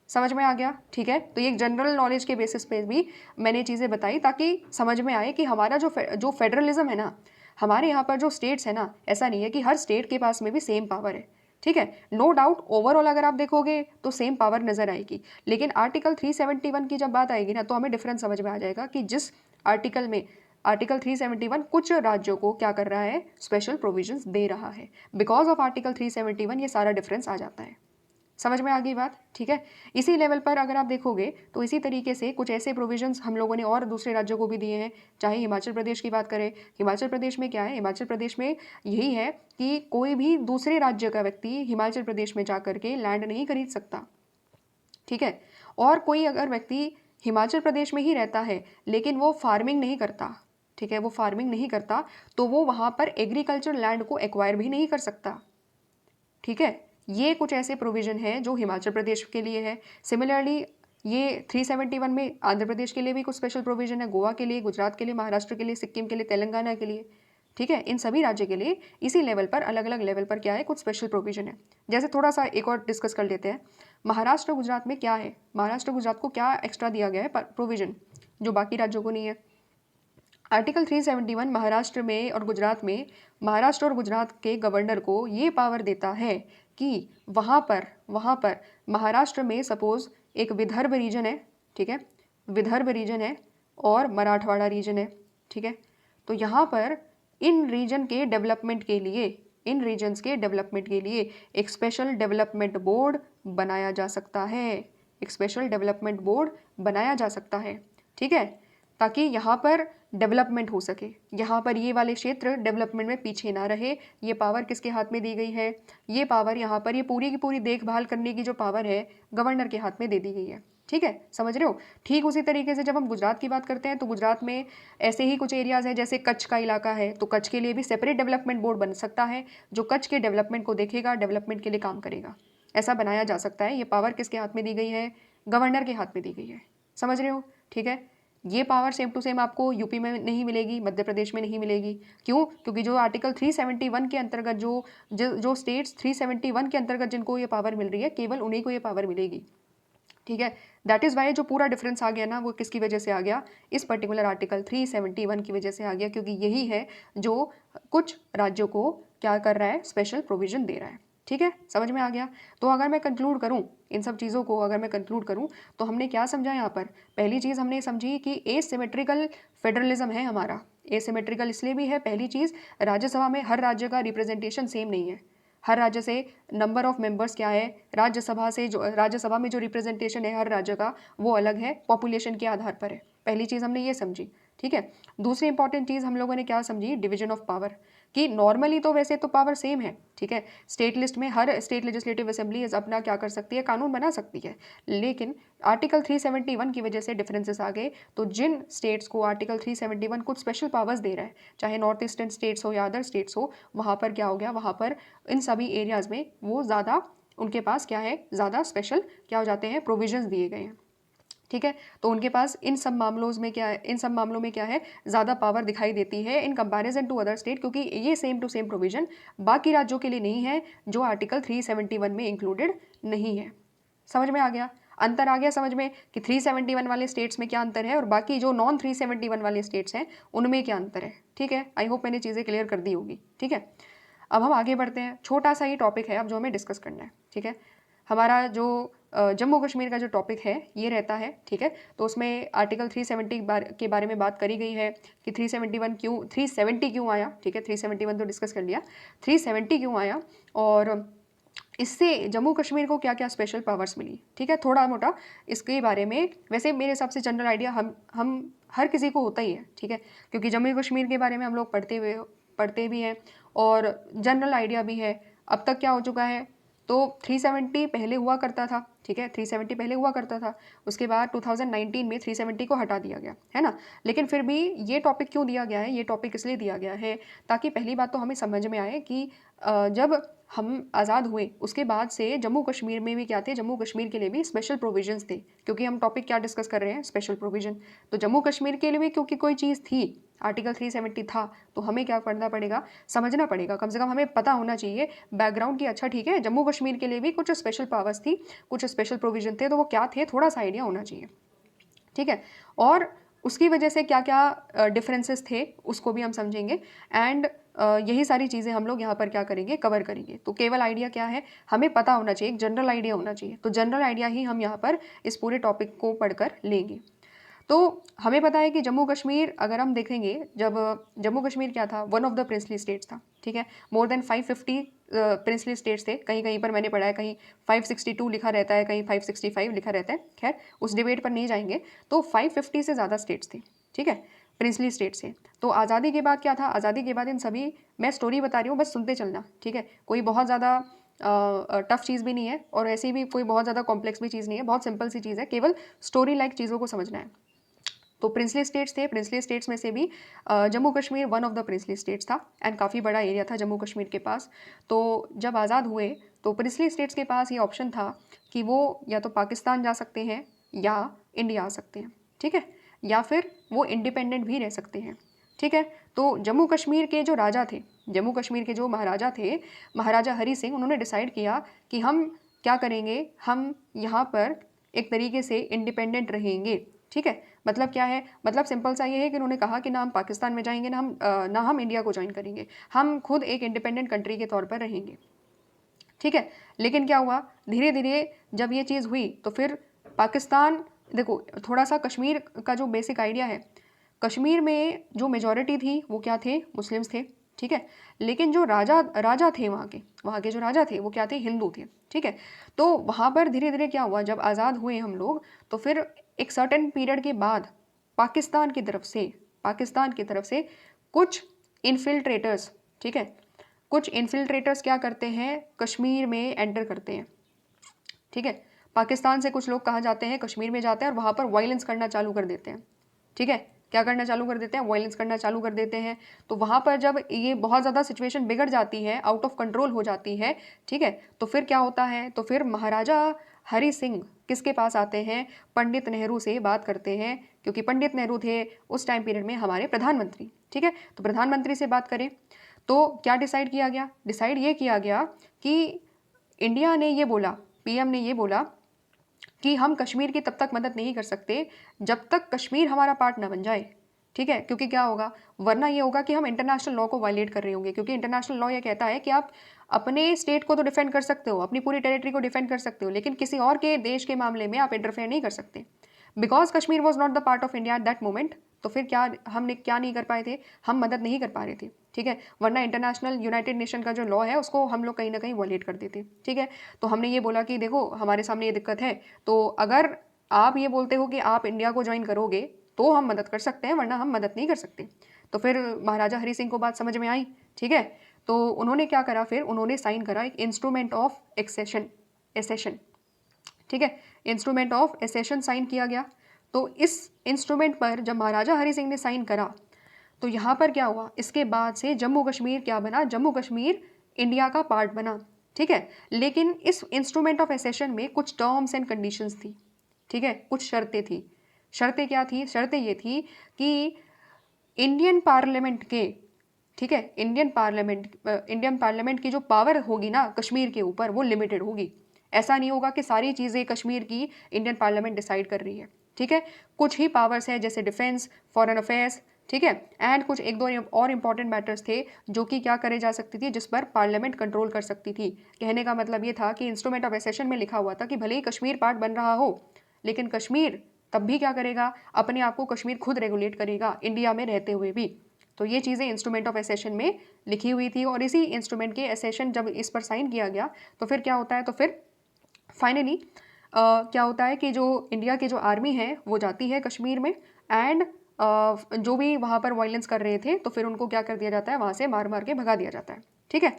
समझ में आ गया? ठीक है? तो ये एक जनरल नॉलेज के बेसिस पे भी मैंने चीज़ें बताई, ताकि समझ में आए कि हमारा जो फेडरलिज्म है ना, हमारे यहाँ पर जो स्टेट्स है ना, ऐसा नहीं है कि हर स्टेट के पास में भी सेम पावर है, ठीक है? नो डाउट ओवरऑल अगर आप देखोगे तो सेम पावर नज़र आएगी, लेकिन आर्टिकल 371 की जब बात आएगी ना, तो हमें डिफरेंस समझ में आ जाएगा कि जिस आर्टिकल में आर्टिकल 371 कुछ राज्यों को क्या कर रहा है, स्पेशल प्रोविजंस दे रहा है। बिकॉज ऑफ आर्टिकल 371 ये सारा डिफरेंस आ जाता है। समझ में आ गई बात, ठीक है। इसी लेवल पर अगर आप देखोगे तो इसी तरीके से कुछ ऐसे प्रोविजंस हम लोगों ने और दूसरे राज्यों को भी दिए हैं। चाहे हिमाचल प्रदेश की बात करें, हिमाचल प्रदेश में क्या है, हिमाचल प्रदेश में यही है कि कोई भी दूसरे राज्य का व्यक्ति हिमाचल प्रदेश में जा करके लैंड नहीं खरीद सकता, ठीक है। और कोई अगर व्यक्ति हिमाचल प्रदेश में ही रहता है लेकिन वो फार्मिंग नहीं करता, ठीक है, वो फार्मिंग नहीं करता, तो वो वहाँ पर एग्रीकल्चर लैंड को एक्वायर भी नहीं कर सकता, ठीक है। ये कुछ ऐसे प्रोविजन है जो हिमाचल प्रदेश के लिए है। सिमिलरली ये 371 में आंध्र प्रदेश के लिए भी कुछ स्पेशल प्रोविजन है, गोवा के लिए, गुजरात के लिए, महाराष्ट्र के लिए, सिक्किम के लिए, तेलंगाना के लिए, ठीक है। इन सभी राज्य के लिए इसी लेवल पर, अलग अलग लेवल पर क्या है, कुछ स्पेशल प्रोविजन है। जैसे थोड़ा सा एक और डिस्कस कर लेते हैं, महाराष्ट्र गुजरात में क्या है, महाराष्ट्र गुजरात को क्या एक्स्ट्रा दिया गया है प्रोविजन जो बाकी राज्यों को नहीं है। आर्टिकल 371 महाराष्ट्र में और गुजरात में, महाराष्ट्र और गुजरात के गवर्नर को ये पावर देता है कि वहाँ पर महाराष्ट्र में सपोज एक विदर्भ रीजन है, ठीक है, विदर्भ रीजन है और मराठवाड़ा रीजन है, ठीक है। तो यहाँ पर इन रीजन के डेवलपमेंट के लिए, इन रीजन्स के डेवलपमेंट के लिए एक स्पेशल डेवलपमेंट बोर्ड बनाया जा सकता है, एक स्पेशल डेवलपमेंट बोर्ड बनाया जा सकता है, ठीक है, ताकि यहाँ पर डेवलपमेंट हो सके, यहाँ पर ये वाले क्षेत्र डेवलपमेंट में पीछे ना रहे। ये पावर किसके हाथ में दी गई है, ये पावर यहाँ पर, ये पूरी की पूरी देखभाल करने की जो पावर है गवर्नर के हाथ में दे दी गई है, ठीक है, समझ रहे हो। ठीक उसी तरीके से जब हम गुजरात की बात करते हैं तो गुजरात में ऐसे ही कुछ एरियाज़ हैं, जैसे कच्छ का इलाका है, तो कच्छ के लिए भी सेपरेट डेवलपमेंट बोर्ड बन सकता है जो कच्छ के डेवलपमेंट को देखेगा, डेवलपमेंट के लिए काम करेगा। ऐसा बनाया जा सकता है। ये पावर किसके हाथ में दी गई है, गवर्नर के हाथ में दी गई है, समझ रहे हो, ठीक है। ये पावर सेम टू सेम आपको यूपी में नहीं मिलेगी, मध्य प्रदेश में नहीं मिलेगी। क्यों? क्योंकि जो आर्टिकल 371 के अंतर्गत जो स्टेट्स 371 के अंतर्गत जिनको ये पावर मिल रही है, केवल उन्हीं को ये पावर मिलेगी, ठीक है। दैट इज़ वाई जो पूरा डिफरेंस आ गया ना, वो किसकी वजह से आ गया, इस पर्टिकुलर आर्टिकल 371 की वजह से आ गया, क्योंकि यही है जो कुछ राज्यों को क्या कर रहा है, स्पेशल प्रोविजन दे रहा है, ठीक है, समझ में आ गया। तो अगर मैं कंक्लूड करूं इन सब चीज़ों को, अगर मैं कंक्लूड करूं तो हमने क्या समझा यहाँ पर, पहली चीज़ हमने समझी कि एसिमेट्रिकल फेडरलिज्म है हमारा। एसिमेट्रिकल इसलिए भी है, पहली चीज़, राज्यसभा में हर राज्य का रिप्रेजेंटेशन सेम नहीं है, हर राज्य से नंबर ऑफ मेंबर्स क्या है, राज्यसभा में जो रिप्रेजेंटेशन है हर राज्य का वो अलग है, पॉपुलेशन के आधार पर है। पहली चीज़ हमने ये समझी, ठीक है। दूसरी इंपॉर्टेंट चीज़ हम लोगों ने क्या समझी, डिवीजन ऑफ पावर, कि नॉर्मली तो वैसे तो पावर सेम है, ठीक है। स्टेट लिस्ट में हर स्टेट लेजिस्लेटिव असेंबली अपना क्या कर सकती है, कानून बना सकती है, लेकिन आर्टिकल 371 की वजह से डिफरेंसेस आ गए। तो जिन स्टेट्स को आर्टिकल 371 कुछ स्पेशल पावर्स दे रहा है, चाहे नॉर्थ ईस्टर्न स्टेट्स हो या अदर स्टेट्स हो, वहाँ पर क्या हो गया, वहाँ पर इन सभी एरियाज़ में वो ज़्यादा, उनके पास क्या है, ज़्यादा स्पेशल क्या हो जाते हैं, प्रोविजंस दिए गए हैं, ठीक है। तो उनके पास इन सब मामलों में क्या है, इन सब मामलों में क्या है, ज़्यादा पावर दिखाई देती है in comparison to other state, क्योंकि ये सेम टू सेम प्रोविजन बाकी राज्यों के लिए नहीं है जो आर्टिकल 371 में इंक्लूडेड नहीं है। समझ में आ गया, अंतर आ गया समझ में कि 371 वाले स्टेट्स में क्या अंतर है और बाकी जो नॉन 371 वाले स्टेट्स हैं उनमें क्या अंतर है, ठीक है। आई होप मैंने चीज़ें क्लियर कर दी होगी, ठीक है। अब हम आगे बढ़ते हैं, छोटा सा ही टॉपिक है अब जो हमें डिस्कस करना है, ठीक है। हमारा जो जम्मू कश्मीर का जो टॉपिक है ये रहता है, ठीक है। तो उसमें आर्टिकल 370 के बारे में बात करी गई है कि 370 क्यों आया, ठीक है। 371 तो डिस्कस कर लिया, 370 क्यों आया और इससे जम्मू कश्मीर को क्या क्या स्पेशल पावर्स मिली, ठीक है। थोड़ा मोटा इसके बारे में, वैसे मेरे हिसाब से जनरल आइडिया हम हर किसी को होता ही है, ठीक है, क्योंकि जम्मू कश्मीर के बारे में हम लोग पढ़ते भी हैं और जनरल आइडिया भी है। अब तक क्या हो चुका है, तो 370 पहले हुआ करता था, ठीक है, 370 पहले हुआ करता था, उसके बाद 2019 में 370 को हटा दिया गया है ना। लेकिन फिर भी ये टॉपिक क्यों दिया गया है, ये टॉपिक इसलिए दिया गया है ताकि पहली बात तो हमें समझ में आए कि जब हम आज़ाद हुए उसके बाद से जम्मू कश्मीर में भी क्या थे, जम्मू कश्मीर के लिए भी स्पेशल प्रोविजंस थे, क्योंकि हम टॉपिक क्या डिस्कस कर रहे हैं, स्पेशल प्रोविजन। तो जम्मू कश्मीर के लिए भी क्योंकि कोई चीज़ थी, आर्टिकल 370 था, तो हमें क्या करना पड़ेगा, समझना पड़ेगा, कम से कम हमें पता होना चाहिए बैकग्राउंड की। अच्छा ठीक है, जम्मू कश्मीर के लिए भी कुछ स्पेशल पावर्स थी, कुछ स्पेशल प्रोविजन थे, तो वो क्या थे, थोड़ा सा आइडिया होना चाहिए, ठीक है। और उसकी वजह से क्या क्या डिफरेंसेस थे उसको भी हम समझेंगे एंड यही सारी चीज़ें हम लोग यहाँ पर क्या करेंगे, कवर करेंगे। तो केवल आइडिया क्या है, हमें पता होना चाहिए, एक जनरल आइडिया होना चाहिए। तो जनरल आइडिया ही हम यहाँ पर इस पूरे टॉपिक को पढ़कर लेंगे। तो हमें पता है कि जम्मू कश्मीर अगर हम देखेंगे, जब जम्मू कश्मीर क्या था, one of the princely states था, ठीक है। मोर देन 550 प्रिंसली स्टेट्स थे, कहीं कहीं पर मैंने पढ़ा है, कहीं 562 लिखा रहता है, कहीं 565 लिखा रहता है, खैर उस डिबेट पर नहीं जाएंगे। तो 550 से ज़्यादा स्टेट्स थे, ठीक है, प्रिंसली स्टेट से। तो आज़ादी के बाद क्या था, आज़ादी के बाद इन सभी, मैं स्टोरी बता रही हूँ, बस सुनते चलना, ठीक है, कोई बहुत ज़्यादा टफ चीज़ भी नहीं है और ऐसी भी कोई बहुत ज़्यादा कॉम्प्लेक्स भी चीज़ नहीं है, बहुत सिंपल सी चीज़ है, केवल स्टोरी लाइक चीज़ों को समझना है। तो प्रिंसली स्टेट्स थे, प्रिंसली स्टेट्स में से भी Jammu Kashmir one of the princely states था एंड काफ़ी बड़ा एरिया था जम्मू कश्मीर के पास। तो जब आज़ाद हुए तो प्रिंसली स्टेट्स के पास ये ऑप्शन था कि वो या तो पाकिस्तान जा सकते हैं या इंडिया आ सकते हैं, ठीक है, या फिर वो इंडिपेंडेंट भी रह सकते हैं, ठीक है। तो जम्मू कश्मीर के जो राजा थे, जम्मू कश्मीर के जो महाराजा थे, महाराजा हरी सिंह, उन्होंने डिसाइड किया कि हम क्या करेंगे, हम यहाँ पर एक तरीके से इंडिपेंडेंट रहेंगे, ठीक है। मतलब क्या है, मतलब सिंपल सा ये है कि उन्होंने कहा कि ना हम पाकिस्तान में जाएंगे, ना हम इंडिया को ज्वाइन करेंगे, हम खुद एक इंडिपेंडेंट कंट्री के तौर पर रहेंगे, ठीक है। लेकिन क्या हुआ, धीरे धीरे जब ये चीज़ हुई तो फिर पाकिस्तान, देखो थोड़ा सा कश्मीर का जो बेसिक आइडिया है, कश्मीर में जो मेजॉरिटी थी वो क्या थे, मुस्लिम्स थे, ठीक है। लेकिन जो राजा थे वहाँ के जो राजा थे वो क्या थे, हिंदू थे, ठीक है। तो वहाँ पर धीरे धीरे क्या हुआ, जब आज़ाद हुए हम लोग, तो फिर एक सर्टेन पीरियड के बाद पाकिस्तान की तरफ से कुछ इन्फिल्ट्रेटर्स, ठीक है, कुछ इन्फिल्ट्रेटर्स क्या करते हैं, कश्मीर में एंटर करते हैं, ठीक है। पाकिस्तान से कुछ लोग कहाँ जाते हैं, कश्मीर में जाते हैं और वहाँ पर वायलेंस करना चालू कर देते हैं, ठीक है। क्या करना चालू कर देते हैं, वायलेंस करना चालू कर देते हैं। तो वहाँ पर जब ये बहुत ज़्यादा सिचुएशन बिगड़ जाती है, आउट ऑफ कंट्रोल हो जाती है, ठीक है, तो फिर क्या होता है, तो फिर महाराजा हरि सिंह किसके पास आते हैं, पंडित नेहरू से बात करते हैं, क्योंकि पंडित नेहरू थे उस टाइम पीरियड में हमारे प्रधानमंत्री, ठीक है। तो प्रधानमंत्री से बात करें तो क्या डिसाइड किया गया, डिसाइड ये किया गया कि इंडिया ने ये बोला, पीएम ने ये बोला कि हम कश्मीर की तब तक मदद नहीं कर सकते जब तक कश्मीर हमारा पार्ट ना बन जाए, ठीक है। क्योंकि क्या होगा, वरना ये होगा कि हम इंटरनेशनल लॉ को वायलेट कर रहे होंगे, क्योंकि इंटरनेशनल लॉ ये कहता है कि आप अपने स्टेट को तो डिफेंड कर सकते हो, अपनी पूरी टेरिटरी को डिफेंड कर सकते हो, लेकिन किसी और के देश के मामले में आप इंटरफेयर नहीं कर सकते। Because Kashmir was not the part of India at that moment, तो फिर क्या हमने क्या नहीं कर पाए थे, हम मदद नहीं कर पा रहे थे, ठीक है। वरना इंटरनेशनल यूनाइटेड नेशन का जो लॉ है उसको हम लोग कहीं ना कहीं वॉलेट कर देते, ठीक है। तो हमने ये बोला कि देखो हमारे सामने ये दिक्कत है, तो अगर आप ये बोलते हो कि आप इंडिया को ज्वाइन करोगे तो हम मदद कर सकते हैं, वरना हम मदद नहीं कर सकते। तो फिर महाराजा हरी सिंह को बात समझ में आई, ठीक है। तो उन्होंने क्या करा, फिर उन्होंने साइन करा एक इंस्ट्रूमेंट ऑफ एसेशन, ठीक है, इंस्ट्रूमेंट ऑफ एसेशन साइन किया गया। तो इस इंस्ट्रूमेंट पर जब महाराजा हरी सिंह ने साइन करा तो यहाँ पर क्या हुआ, इसके बाद से जम्मू कश्मीर क्या बना, जम्मू कश्मीर इंडिया का पार्ट बना, ठीक है। लेकिन इस इंस्ट्रूमेंट ऑफ एसेशन में कुछ टर्म्स एंड कंडीशंस थी, ठीक है, कुछ शर्तें थी। शर्तें क्या थी, शर्तें ये थी कि इंडियन पार्लियामेंट के, ठीक है, इंडियन पार्लियामेंट की जो पावर होगी ना कश्मीर के ऊपर वो लिमिटेड होगी। ऐसा नहीं होगा कि सारी चीज़ें कश्मीर की इंडियन पार्लियामेंट डिसाइड कर रही है, ठीक है। कुछ ही पावर्स है, जैसे डिफेंस, फॉरेन अफेयर्स, ठीक है, एंड कुछ एक दो और इंपॉर्टेंट मैटर्स थे जो कि क्या करे जा सकती थी, जिस पर पार्लियामेंट कंट्रोल कर सकती थी। कहने का मतलब ये था कि इंस्ट्रूमेंट ऑफ एसेशन में लिखा हुआ था कि भले ही कश्मीर पार्ट बन रहा हो, लेकिन कश्मीर तब भी क्या करेगा, अपने आप को कश्मीर खुद रेगुलेट करेगा इंडिया में रहते हुए भी। तो ये चीज़ें इंस्ट्रूमेंट ऑफ एसेशन में लिखी हुई थी और इसी इंस्ट्रूमेंट के एसेशन जब इस पर साइन किया गया तो फिर क्या होता है, तो फिर फाइनली क्या होता है कि जो इंडिया की जो आर्मी है वो जाती है कश्मीर में एंड जो भी वहाँ पर वायलेंस कर रहे थे तो फिर उनको क्या कर दिया जाता है, वहाँ से मार मार के भगा दिया जाता है, ठीक है।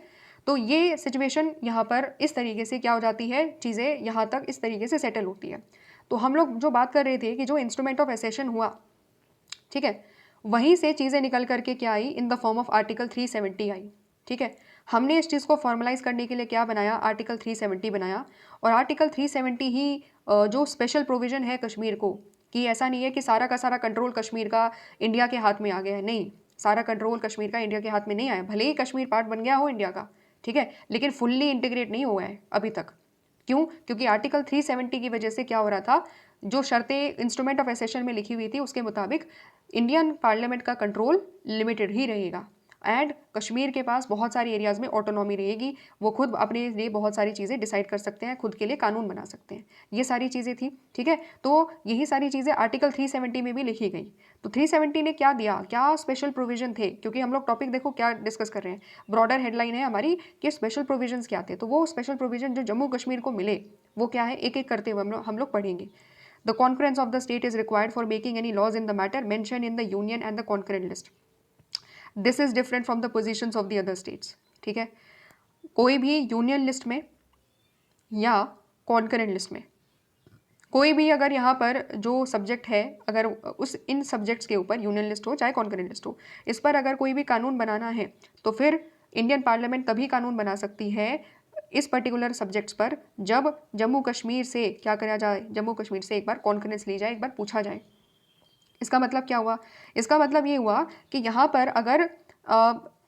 तो ये सिचुएशन यहाँ पर इस तरीके से क्या हो जाती है, चीज़ें यहाँ तक इस तरीके से सेटल होती है। तो हम लोग जो बात कर रहे थे कि जो इंस्ट्रूमेंट ऑफ एसेशन हुआ, ठीक है, वहीं से चीज़ें निकल करके क्या आई, in the form of article 370 आई, ठीक है। हमने इस चीज़ को फॉर्मलाइज करने के लिए क्या बनाया, आर्टिकल 370 बनाया। और आर्टिकल 370 ही जो स्पेशल प्रोविज़न है कश्मीर को, कि ऐसा नहीं है कि सारा का सारा कंट्रोल कश्मीर का इंडिया के हाथ में आ गया है, नहीं, सारा कंट्रोल कश्मीर का इंडिया के हाथ में नहीं आया। भले ही कश्मीर पार्ट बन गया हो इंडिया का, ठीक है, लेकिन फुल्ली इंटीग्रेट नहीं हुआ है अभी तक। क्यों, क्योंकि आर्टिकल 370 की वजह से क्या हो रहा था, जो शर्तें इंस्ट्रूमेंट ऑफ एसेशन में लिखी हुई थी उसके मुताबिक इंडियन पार्लियामेंट का कंट्रोल लिमिटेड ही रहेगा। एंड कश्मीर के पास बहुत सारे एरियाज़ में ऑटोनॉमी रहेगी, वो खुद अपने लिए बहुत सारी चीज़ें डिसाइड कर सकते हैं, खुद के लिए कानून बना सकते हैं। ये सारी चीज़ें थी, ठीक है। तो यही सारी चीज़ें आर्टिकल 370 में भी लिखी गई। तो 370 ने क्या दिया, क्या स्पेशल प्रोविजन थे, क्योंकि हम लोग टॉपिक देखो क्या डिस्कस कर रहे हैं, ब्रॉडर हेडलाइन है हमारी कि स्पेशल प्रोविजंस क्या थे। तो वो स्पेशल प्रोविजन जो जम्मू कश्मीर को मिले वो क्या है, एक एक करते हुए हम लोग पढ़ेंगे। The concurrence of the state is required for making any laws in the matter mentioned in the union and the concurrent list. This is different from the positions of the other states. ठीक है, कोई भी यूनियन लिस्ट में या कॉन्करेंट लिस्ट में कोई भी अगर यहाँ पर जो सब्जेक्ट है, अगर उस इन सब्जेक्ट्स के ऊपर यूनियन लिस्ट हो चाहे कॉन्करेंट लिस्ट हो, इस पर अगर कोई भी कानून बनाना है तो फिर इंडियन पार्लियामेंट तभी कानून बना सकती है इस पर्टिकुलर सब्जेक्ट्स पर जब जम्मू कश्मीर से क्या करा जाए, जम्मू कश्मीर से एक बार कॉन्फ्रेंस ली जाए, एक बार पूछा जाए। इसका मतलब क्या हुआ, इसका मतलब ये हुआ कि यहाँ पर अगर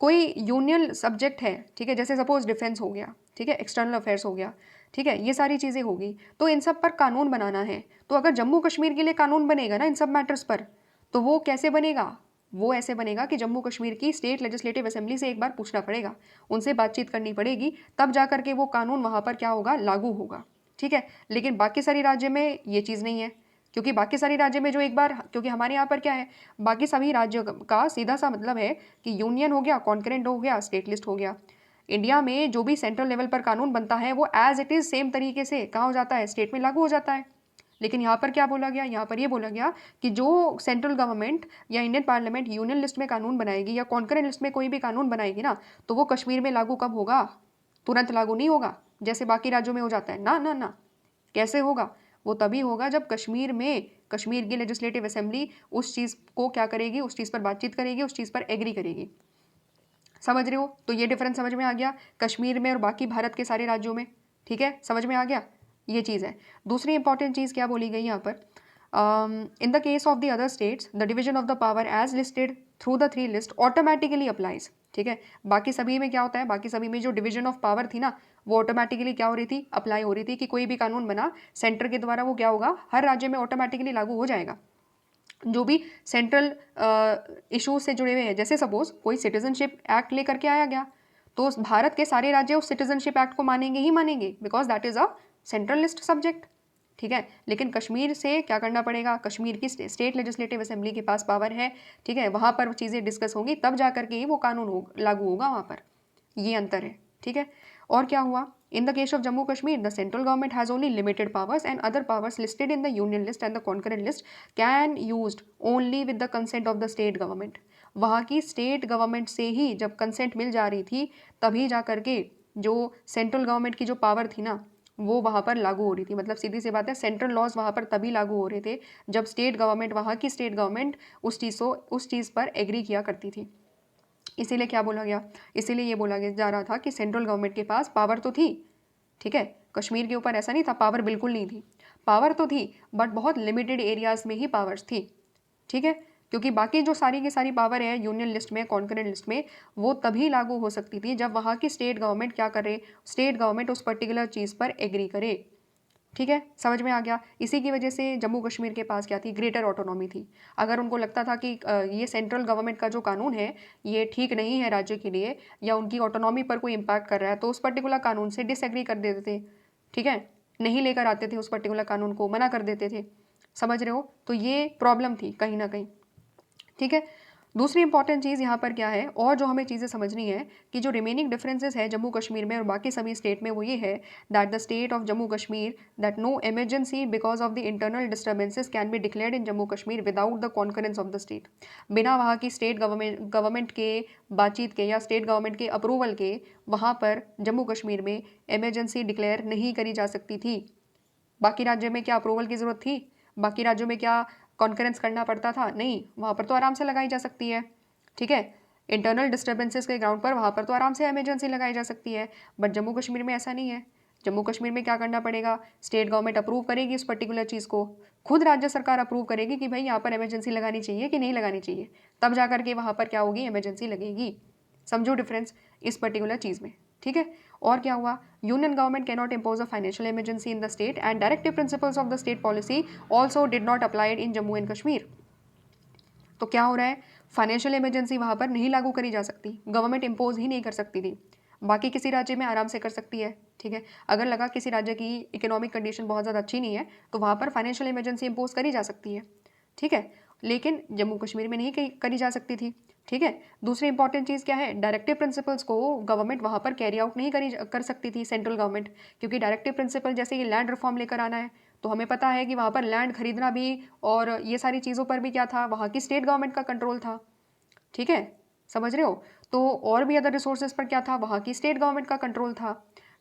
कोई यूनियन सब्जेक्ट है, ठीक है, जैसे सपोज डिफेंस हो गया, ठीक है, एक्सटर्नल अफेयर्स हो गया, ठीक है, ये सारी चीज़ें होगी, तो इन सब पर कानून बनाना है। तो अगर जम्मू कश्मीर के लिए कानून बनेगा ना इन सब मैटर्स पर, तो वो कैसे बनेगा, वो ऐसे बनेगा कि जम्मू कश्मीर की स्टेट लेजिस्लेटिव असेंबली से एक बार पूछना पड़ेगा, उनसे बातचीत करनी पड़ेगी, तब जा करके वो कानून वहाँ पर क्या होगा, लागू होगा। ठीक है, लेकिन बाकी सारी राज्य में ये चीज़ नहीं है, क्योंकि बाकी सारी राज्य में जो एक बार, क्योंकि हमारे यहाँ पर क्या है, बाकी सभी राज्यों का सीधा सा मतलब है कि यूनियन हो गया, कॉन्करेंट हो गया, स्टेट लिस्ट हो गया। इंडिया में जो भी सेंट्रल लेवल पर कानून बनता है वो एज इट इज़ सेम तरीके से कहाँ हो जाता है, स्टेट में लागू हो जाता है। लेकिन यहाँ पर क्या बोला गया, यहाँ पर ये बोला गया कि जो सेंट्रल गवर्नमेंट या इंडियन पार्लियामेंट यूनियन लिस्ट में कानून बनाएगी या कॉन्करेंट लिस्ट में कोई भी कानून बनाएगी ना, तो वो कश्मीर में लागू कब होगा, तुरंत लागू नहीं होगा जैसे बाकी राज्यों में हो जाता है ना ना ना। कैसे होगा, वो तभी होगा जब कश्मीर में कश्मीर की लेजिस्लेटिव असेंबली उस चीज़ को क्या करेगी, उस चीज़ पर बातचीत करेगी, उस चीज़ पर एग्री करेगी। समझ रहे हो, तो ये डिफरेंस समझ में आ गया कश्मीर में और बाकी भारत के सारे राज्यों में। ठीक है, समझ में आ गया, ये चीज़ है। दूसरी इंपॉर्टेंट चीज़ क्या बोली गई यहाँ पर, in the case of the other states the division of the power as listed through the 3 list automatically applies. ठीक है, बाकी सभी में क्या होता है, बाकी सभी में जो डिवीजन ऑफ पावर थी ना, वो ऑटोमेटिकली क्या हो रही थी, अप्लाई हो रही थी कि कोई भी कानून बना सेंटर के द्वारा वो क्या होगा, हर राज्य में ऑटोमेटिकली लागू हो जाएगा। जो भी सेंट्रल इशूज से जुड़े हुए हैं, जैसे सपोज कोई सिटीजनशिप एक्ट लेकर के आया गया, तो भारत के सारे राज्य उस सिटीजनशिप एक्ट को मानेंगे ही मानेंगे, because that is a central list subject. ठीक है, लेकिन कश्मीर से क्या करना पड़ेगा, कश्मीर की स्टेट लेजिस्लेटिव असेंबली के पास पावर है, ठीक है, वहाँ पर चीज़ें डिस्कस होंगी, तब जा करके ही वो कानून लागू होगा वहाँ पर। ये अंतर है। ठीक है, और क्या हुआ, in the case of Jammu Kashmir, the central government has only limited powers and other powers listed in the union list and the concurrent list can used only with the consent of the state government. वहाँ की स्टेट गवर्नमेंट से ही जब कंसेंट मिल जा रही थी तभी जा करके जो सेंट्रल गवर्नमेंट की जो पावर थी ना, वो वहाँ पर लागू हो रही थी। मतलब सीधी सी बात है, सेंट्रल लॉज वहाँ पर तभी लागू हो रहे थे जब स्टेट गवर्नमेंट, वहाँ की स्टेट गवर्नमेंट उस चीज़ पर एग्री किया करती थी। इसीलिए क्या बोला गया, इसीलिए ये बोला जा रहा था कि सेंट्रल गवर्नमेंट के पास पावर तो थी, ठीक है, कश्मीर के ऊपर ऐसा नहीं था पावर बिल्कुल नहीं थी, पावर तो थी बट बहुत लिमिटेड एरियाज में ही पावर्स थी। ठीक है, क्योंकि बाकी जो सारी की सारी पावर है यूनियन लिस्ट में, कॉन्करेंट लिस्ट में, वो तभी लागू हो सकती थी जब वहाँ की स्टेट गवर्नमेंट क्या करे, स्टेट गवर्नमेंट उस पर्टिकुलर चीज़ पर एग्री करे। ठीक है, समझ में आ गया। इसी की वजह से जम्मू कश्मीर के पास क्या थी, ग्रेटर ऑटोनॉमी थी। अगर उनको लगता था कि ये सेंट्रल गवर्नमेंट का जो कानून है ये ठीक नहीं है राज्य के लिए या उनकी ऑटोनॉमी पर कोई इम्पैक्ट कर रहा है, तो उस पर्टिकुलर कानून से डिसएग्री कर देते थे। ठीक है, नहीं लेकर आते थे उस पर्टिकुलर कानून को, मना कर देते थे। समझ रहे हो, तो ये प्रॉब्लम थी कहीं ना कहीं। ठीक है, दूसरी इंपॉर्टेंट चीज़ यहाँ पर क्या है, और जो हमें चीज़ें समझनी है कि जो रिमेनिंग डिफरेंसेस है जम्मू कश्मीर में और बाकी सभी स्टेट में, वो ये है that the state of Jammu Kashmir that no emergency because of the internal disturbances can be declared in Jammu Kashmir without the concurrence of the state. बिना वहाँ की स्टेट गवर्नमेंट के बातचीत के या स्टेट गवर्नमेंट के अप्रूवल के वहाँ पर जम्मू कश्मीर में इमरजेंसी डिक्लेयर नहीं करी जा सकती थी। बाकी राज्यों में क्या अप्रूवल की ज़रूरत थी, बाकी राज्यों में क्या कॉन्करेंस करना पड़ता था, नहीं, वहाँ पर तो आराम से लगाई जा सकती है। ठीक है, इंटरनल डिस्टर्बेंसेस के ग्राउंड पर वहाँ पर तो आराम से इमरजेंसी लगाई जा सकती है, बट जम्मू कश्मीर में ऐसा नहीं है। जम्मू कश्मीर में क्या करना पड़ेगा, स्टेट गवर्नमेंट अप्रूव करेगी उस पर्टिकुलर चीज़ को, खुद राज्य सरकार अप्रूव करेगी कि भाई यहाँ पर इमरजेंसी लगानी चाहिए कि नहीं लगानी चाहिए, तब जा करके वहाँ पर क्या होगी, इमरजेंसी लगेगी। समझो डिफरेंस इस पर्टिकुलर चीज़ में। ठीक है, और क्या हुआ, union government can not impose a financial emergency in the state and directive principles of the state policy also did not applied in Jammu and Kashmir. तो क्या हो रहा है, फाइनेंशियल इमरजेंसी वहाँ पर नहीं लागू करी जा सकती, गवर्नमेंट इम्पोज ही नहीं कर सकती थी। बाकी किसी राज्य में आराम से कर सकती है, ठीक है। अगर लगा किसी राज्य की इकोनॉमिक कंडीशन बहुत ज़्यादा अच्छी नहीं है तो वहाँ पर फाइनेंशियल इमरजेंसी इम्पोज करी जा सकती है, ठीक है। लेकिन जम्मू कश्मीर में नहीं करी जा सकती थी, ठीक है। दूसरी इंपॉर्टेंट चीज़ क्या है, डायरेक्टिव प्रिंसिपल्स को गवर्नमेंट वहाँ पर कैरी आउट नहीं कर सकती थी, सेंट्रल गवर्नमेंट, क्योंकि डायरेक्टिव प्रिंसिपल जैसे ये लैंड रिफॉर्म लेकर आना है तो हमें पता है कि वहाँ पर लैंड खरीदना भी और ये सारी चीज़ों पर भी क्या था, वहाँ की स्टेट गवर्नमेंट का कंट्रोल था, ठीक है, समझ रहे हो। तो और भी अदर रिसोर्सेज पर क्या था, वहाँ की स्टेट गवर्नमेंट का कंट्रोल था,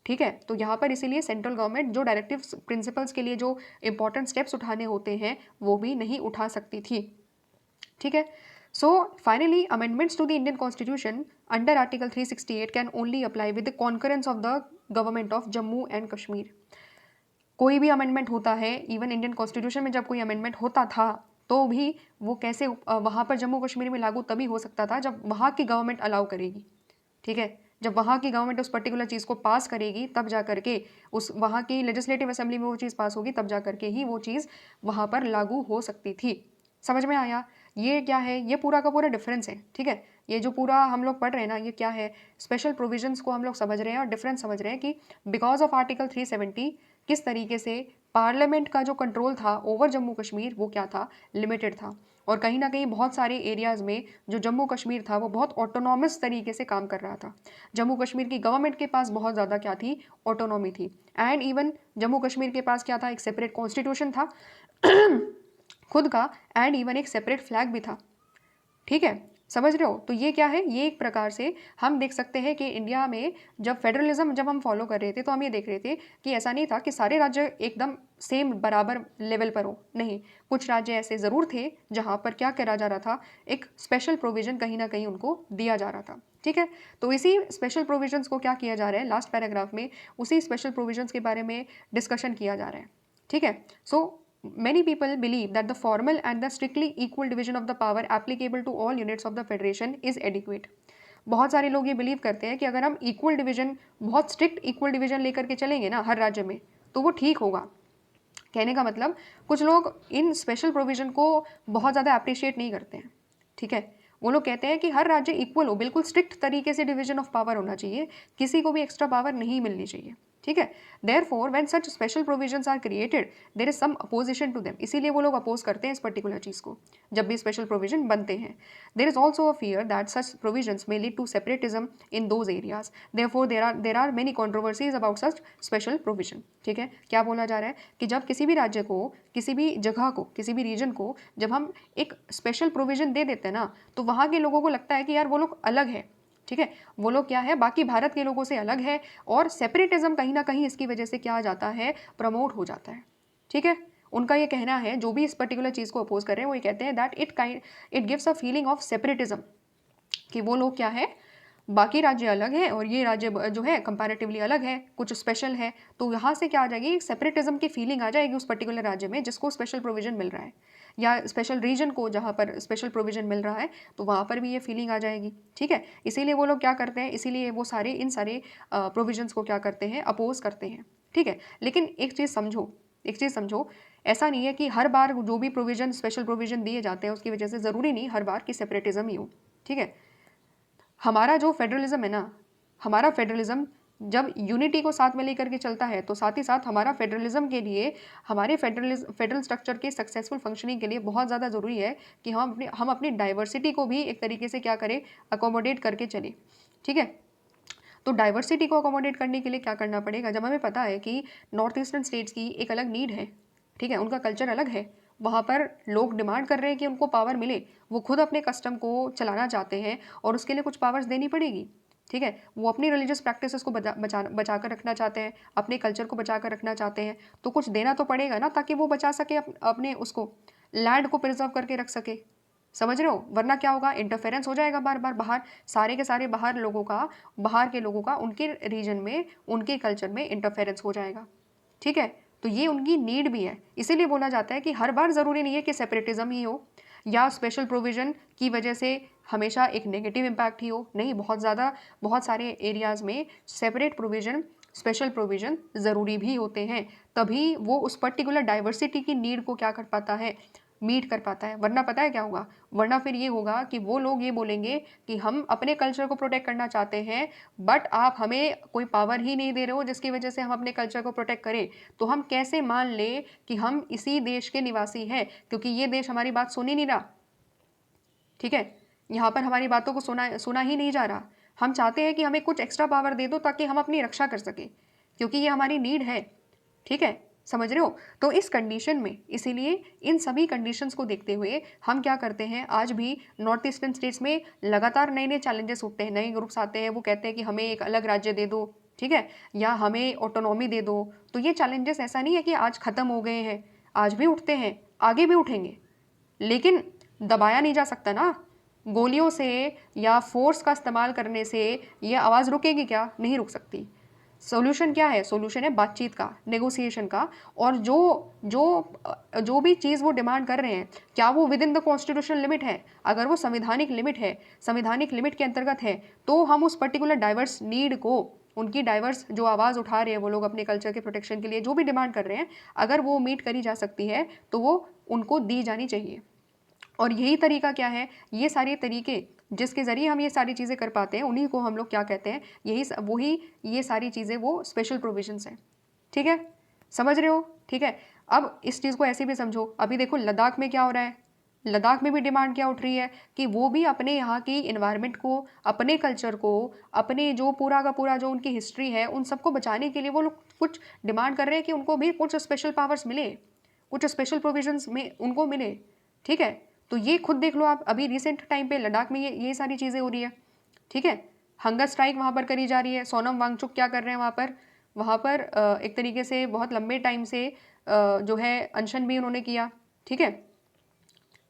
ठीक है। तो यहाँ पर इसीलिए सेंट्रल गवर्नमेंट जो डायरेक्टिव प्रिंसिपल्स के लिए जो इंपॉर्टेंट स्टेप्स उठाने होते हैं वो भी नहीं उठा सकती थी, ठीक है। So finally amendments to the Indian constitution under article 368 can only apply with the concurrence of the government of Jammu and Kashmir. कोई भी अमेंडमेंट होता है, इवन इंडियन कॉन्स्टिट्यूशन में जब कोई अमेंडमेंट होता था तो भी वो कैसे वहाँ पर जम्मू कश्मीर में लागू तभी हो सकता था जब वहाँ की गवर्नमेंट अलाउ करेगी, ठीक है। जब वहाँ की गवर्नमेंट उस पर्टिकुलर चीज़ को पास करेगी तब जा करके उस वहाँ की लेजिस्लेटिव असेंबली में वो चीज़ पास होगी, तब जा करके ही वो चीज़ वहाँ पर लागू हो सकती थी। समझ में आया, ये क्या है, ये पूरा का पूरा डिफरेंस है, ठीक है। ये जो पूरा हम लोग पढ़ रहे हैं ना, ये क्या है, स्पेशल प्रोविजंस को हम लोग समझ रहे हैं और डिफरेंस समझ रहे हैं कि बिकॉज ऑफ आर्टिकल 370 किस तरीके से पार्लियामेंट का जो कंट्रोल था ओवर जम्मू कश्मीर वो क्या था, लिमिटेड था। और कहीं ना कहीं बहुत सारे एरियाज़ में जो जम्मू कश्मीर था वो बहुत ऑटोनॉमस तरीके से काम कर रहा था। जम्मू कश्मीर की गवर्नमेंट के पास बहुत ज़्यादा क्या थी, ऑटोनॉमी थी। एंड इवन जम्मू कश्मीर के पास क्या था, एक सेपरेट कॉन्स्टिट्यूशन था खुद का, एंड इवन एक सेपरेट फ्लैग भी था, ठीक है, समझ रहे हो। तो ये क्या है, ये एक प्रकार से हम देख सकते हैं कि इंडिया में जब फेडरलिज्म जब हम फॉलो कर रहे थे तो हम ये देख रहे थे कि ऐसा नहीं था कि सारे राज्य एकदम सेम बराबर लेवल पर हो, नहीं, कुछ राज्य ऐसे ज़रूर थे जहाँ पर क्या करा जा रहा था, एक स्पेशल प्रोविज़न कहीं ना कहीं उनको दिया जा रहा था, ठीक है। तो इसी स्पेशल प्रोविजंस को क्या किया जा रहा है, लास्ट पैराग्राफ में उसी स्पेशल प्रोविजंस के बारे में डिस्कशन किया जा रहा है, ठीक है। सो many people believe that the formal and the strictly equal division of the power applicable to all units of the federation is adequate। बहुत सारे लोग ये बिलीव करते हैं कि अगर हम इक्वल डिवीजन, बहुत स्ट्रिक्ट इक्वल डिवीजन लेकर के चलेंगे ना हर राज्य में तो वो ठीक होगा। कहने का मतलब कुछ लोग इन स्पेशल प्रोविजन को बहुत ज़्यादा अप्रिशिएट नहीं करते हैं, ठीक है। वो लोग कहते हैं कि हर राज्य इक्वल हो, बिल्कुल स्ट्रिक्ट तरीके से डिवीजन ऑफ पावर होना चाहिए, किसी को भी एक्स्ट्रा पावर नहीं मिलनी चाहिए, ठीक है। Therefore when such special provisions are created there is some opposition to them, इसीलिए वो लोग अपोज करते हैं इस पर्टिकुलर चीज़ को जब भी स्पेशल प्रोविजन बनते हैं। There is also a fear that such provisions may lead to separatism in those areas, therefore there are many controversies about such special provision, ठीक है। क्या बोला जा रहा है कि जब किसी भी राज्य को, किसी भी जगह को, किसी भी रीजन को जब हम एक स्पेशल प्रोविजन दे देते हैं ना तो वहाँ के लोगों को लगता है कि यार वो लोग अलग है, ठीक है, वो लोग क्या है, बाकी भारत के लोगों से अलग है, और सेपरेटिज्म कहीं ना कहीं इसकी वजह से क्या आ जाता है, प्रमोट हो जाता है, ठीक है। उनका ये कहना है, जो भी इस पर्टिकुलर चीज़ को अपोज कर रहे हैं वो ये कहते हैं that it gives a feeling of separatism, कि वो लोग क्या है, बाकी राज्य अलग है और ये राज्य जो है कंपैरेटिवली अलग है, कुछ स्पेशल है, तो यहाँ से क्या आ जाएगी, सेपरेटिज्म की फीलिंग आ जाएगी उस पर्टिकुलर राज्य में जिसको स्पेशल प्रोविजन मिल रहा है, या स्पेशल रीजन को जहाँ पर स्पेशल प्रोविजन मिल रहा है तो वहाँ पर भी ये फीलिंग आ जाएगी, ठीक है। इसीलिए वो लोग क्या करते हैं, इसीलिए वो सारे इन सारे प्रोविजंस को क्या करते हैं, अपोज करते हैं, ठीक है। लेकिन एक चीज़ समझो, ऐसा नहीं है कि हर बार जो भी प्रोविजन, स्पेशल प्रोविजन दिए जाते हैं उसकी वजह से ज़रूरी नहीं हर बार कि सेपरेटिज्म ही हो, ठीक है। हमारा जो फेडरलिज्म है ना, हमारा फेडरलिज्म जब यूनिटी को साथ में लेकर के चलता है तो साथ ही साथ हमारा फेडरलिज्म के लिए, हमारे फेडरल स्ट्रक्चर के सक्सेसफुल फंक्शनिंग के लिए बहुत ज़्यादा ज़रूरी है कि हम अपनी डाइवर्सिटी को भी एक तरीके से क्या करें, अकोमोडेट करके चलें, ठीक है। तो डाइवर्सिटी को अकोमोडेट करने के लिए क्या करना पड़ेगा, जब हमें पता है कि नॉर्थ ईस्टर्न स्टेट्स की एक अलग नीड है, ठीक है, उनका कल्चर अलग है, वहाँ पर लोग डिमांड कर रहे हैं कि उनको पावर मिले, वो खुद अपने कस्टम को चलाना चाहते हैं और उसके लिए कुछ पावर्स देनी पड़ेगी, ठीक है। वो अपनी रिलीजियस प्रैक्टिसेस को बचा कर रखना चाहते हैं, अपने कल्चर को बचा कर रखना चाहते हैं, तो कुछ देना तो पड़ेगा ना ताकि वो बचा सके अपने उसको, लैंड को प्रिजर्व करके रख सके, समझ रहे हो। वरना क्या होगा, इंटरफेरेंस हो जाएगा बार बार, बाहर सारे के सारे बाहर के लोगों का उनके रीजन में, उनके कल्चर में इंटरफेरेंस हो जाएगा, ठीक है। तो ये उनकी नीड भी है, इसीलिए बोला जाता है कि हर बार ज़रूरी नहीं है कि सेपरेटिज्म ही हो या स्पेशल प्रोविज़न की वजह से हमेशा एक नेगेटिव इम्पैक्ट ही हो, नहीं, बहुत सारे एरियाज़ में सेपरेट प्रोविज़न, स्पेशल प्रोविज़न ज़रूरी भी होते हैं, तभी वो उस पर्टिकुलर डाइवर्सिटी की नीड को क्या कर पाता है, मीट कर पाता है। वरना पता है क्या होगा, वरना फिर ये होगा कि वो लोग ये बोलेंगे कि हम अपने कल्चर को प्रोटेक्ट करना चाहते हैं, बट आप हमें कोई पावर ही नहीं दे रहे हो जिसकी वजह से हम अपने कल्चर को प्रोटेक्ट करें। तो हम कैसे मान लें कि हम इसी देश के निवासी हैं, क्योंकि ये देश हमारी बात सुन ही नहीं रहा। ठीक है, यहाँ पर हमारी बातों को सुना ही नहीं जा रहा। हम चाहते हैं कि हमें कुछ एक्स्ट्रा पावर दे दो ताकि हम अपनी रक्षा कर सकें, क्योंकि ये हमारी नीड है। ठीक है, समझ रहे हो? तो इस कंडीशन में, इसीलिए इन सभी कंडीशंस को देखते हुए हम क्या करते हैं, आज भी नॉर्थ ईस्टर्न स्टेट्स में लगातार नए नए चैलेंजेस उठते हैं, नए ग्रुप्स आते हैं, वो कहते हैं कि हमें एक अलग राज्य दे दो, ठीक है, या हमें ऑटोनॉमी दे दो। तो ये चैलेंजेस ऐसा नहीं है कि आज खत्म हो गए हैं, आज भी उठते हैं, आगे भी उठेंगे, लेकिन दबाया नहीं जा सकता ना। गोलियों से या फोर्स का इस्तेमाल करने से ये आवाज़ रुकेगी क्या? नहीं रुक सकती। सॉल्यूशन क्या है? सॉल्यूशन है बातचीत का, नेगोशिएशन का। और जो जो जो भी चीज़ वो डिमांड कर रहे हैं, क्या वो with in the constitutional limit है? अगर वो संवैधानिक लिमिट है, संवैधानिक लिमिट के अंतर्गत है, तो हम उस पर्टिकुलर डाइवर्स नीड को, उनकी डाइवर्स जो आवाज़ उठा रहे हैं वो लोग अपने कल्चर के प्रोटेक्शन के लिए जो भी डिमांड कर रहे हैं, अगर वो मीट करी जा सकती है तो वो उनको दी जानी चाहिए। और यही तरीका क्या है, ये सारे तरीके जिसके ज़रिए हम ये सारी चीज़ें कर पाते हैं, उन्हीं को हम लोग क्या कहते हैं, वही ये सारी चीज़ें वो स्पेशल प्रोविजंस हैं। ठीक है, समझ रहे हो? ठीक है, अब इस चीज़ को ऐसे भी समझो। अभी देखो लद्दाख में क्या हो रहा है, लद्दाख में भी डिमांड क्या उठ रही है कि वो भी अपने यहाँ की इन्वायरमेंट को, अपने कल्चर को, अपने जो पूरा का पूरा जो उनकी हिस्ट्री है, उन सबको बचाने के लिए वो लोग कुछ डिमांड कर रहे हैं कि उनको भी कुछ स्पेशल पावर्स मिले, कुछ स्पेशल प्रोविजंस में उनको मिले। ठीक है, तो ये खुद देख लो आप, अभी रिसेंट टाइम पे लद्दाख में ये सारी चीज़ें हो रही है। ठीक है, हंगर स्ट्राइक वहाँ पर करी जा रही है। सोनम वांगचुक क्या कर रहे हैं वहाँ पर एक तरीके से बहुत लंबे टाइम से जो है अनशन भी उन्होंने किया। ठीक है,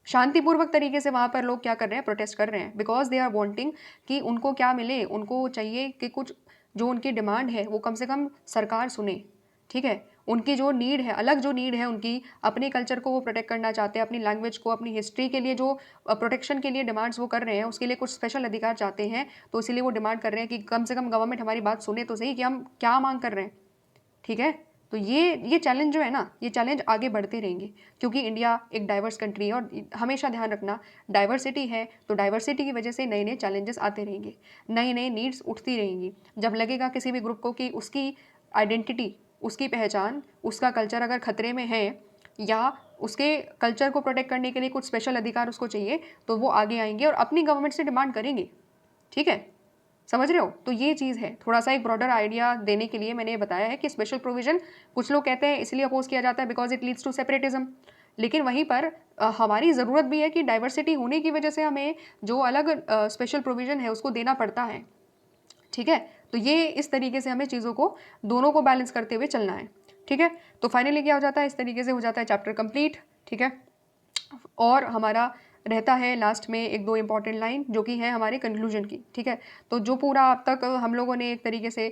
शांतिपूर्वक तरीके से वहाँ पर लोग क्या कर रहे हैं, प्रोटेस्ट कर रहे हैं, बिकॉज दे आर वांटिंग कि उनको क्या मिले, उनको चाहिए कि कुछ जो उनकी डिमांड है वो कम से कम सरकार सुने। ठीक है, उनकी जो नीड है, अलग जो नीड है उनकी, अपने कल्चर को वो प्रोटेक्ट करना चाहते हैं, अपनी लैंग्वेज को, अपनी हिस्ट्री के लिए जो प्रोटेक्शन के लिए डिमांड्स वो कर रहे हैं, उसके लिए कुछ स्पेशल अधिकार चाहते हैं। तो इसीलिए वो डिमांड कर रहे हैं कि कम से कम गवर्नमेंट हमारी बात सुने तो सही कि हम क्या मांग कर रहे हैं। ठीक है, तो ये चैलेंज जो है ना, ये चैलेंज आगे बढ़ते रहेंगे, क्योंकि इंडिया एक डाइवर्स कंट्री है। और हमेशा ध्यान रखना, डाइवर्सिटी है तो डाइवर्सिटी की वजह से नए नए चैलेंजेस आते रहेंगे, नई नई नीड्स उठती रहेंगी। जब लगेगा किसी भी ग्रुप को कि उसकी आइडेंटिटी, उसकी पहचान, उसका कल्चर अगर खतरे में है, या उसके कल्चर को प्रोटेक्ट करने के लिए कुछ स्पेशल अधिकार उसको चाहिए, तो वो आगे आएंगे और अपनी गवर्नमेंट से डिमांड करेंगे। ठीक है, समझ रहे हो? तो ये चीज़ है, थोड़ा सा एक ब्रॉडर आइडिया देने के लिए मैंने ये बताया है कि स्पेशल प्रोविजन कुछ लोग कहते हैं इसलिए अपोज किया जाता है because it leads to separatism, लेकिन वहीं पर हमारी ज़रूरत भी है कि डाइवर्सिटी होने की वजह से हमें जो अलग स्पेशल प्रोविजन है उसको देना पड़ता है। ठीक है, तो ये इस तरीके से हमें चीज़ों को, दोनों को बैलेंस करते हुए चलना है। ठीक है, तो फाइनली क्या हो जाता है, इस तरीके से हो जाता है चैप्टर कंप्लीट। ठीक है, और हमारा रहता है लास्ट में एक दो इंपॉर्टेंट लाइन जो कि है हमारे कंक्लूजन की। ठीक है, तो जो पूरा अब तक हम लोगों ने एक तरीके से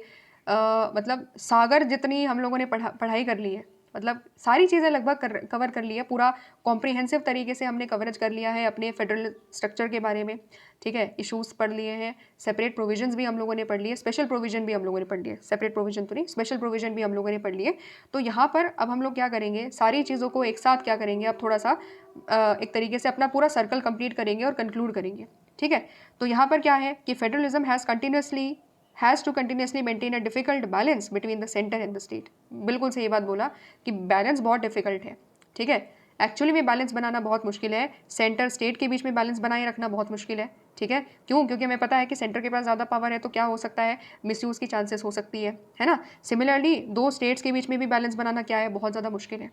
मतलब सागर जितनी हम लोगों ने पढ़ाई कर ली है, मतलब सारी चीज़ें लगभग कवर कर ली है, पूरा कॉम्प्रिहेंसिव तरीके से हमने कवरेज कर लिया है अपने फेडरल स्ट्रक्चर के बारे में। ठीक है, इशूज़ पढ़ लिए हैं, सेपरेट प्रोविजंस भी हम लोगों ने पढ़ लिए, स्पेशल प्रोविजन भी हम लोगों ने पढ़ लिए, सेपरेट प्रोविजन तो नहीं, स्पेशल प्रोविजन भी हम लोगों ने पढ़ लिए। तो यहाँ पर अब हम लोग क्या करेंगे, सारी चीज़ों को एक साथ क्या करेंगे, अब थोड़ा सा एक तरीके से अपना पूरा सर्कल कंप्लीट करेंगे और कंक्लूड करेंगे। ठीक है, तो यहाँ पर क्या है कि federalism has to continuously maintain a difficult balance between the centre and the state. बिल्कुल सही बात बोला कि बैलेंस बहुत डिफिकल्ट है। ठीक है, एक्चुअली में बैलेंस बनाना बहुत मुश्किल है, सेंटर स्टेट के बीच में बैलेंस बनाए रखना बहुत मुश्किल है। ठीक है, क्यों? क्योंकि हमें पता है कि सेंटर के पास ज़्यादा पावर है तो क्या हो सकता है, मिसयूज़ की चांसेस हो सकती है ना। सिमिलरली दो स्टेट्स के बीच में भी बैलेंस बनाना क्या है, बहुत ज़्यादा मुश्किल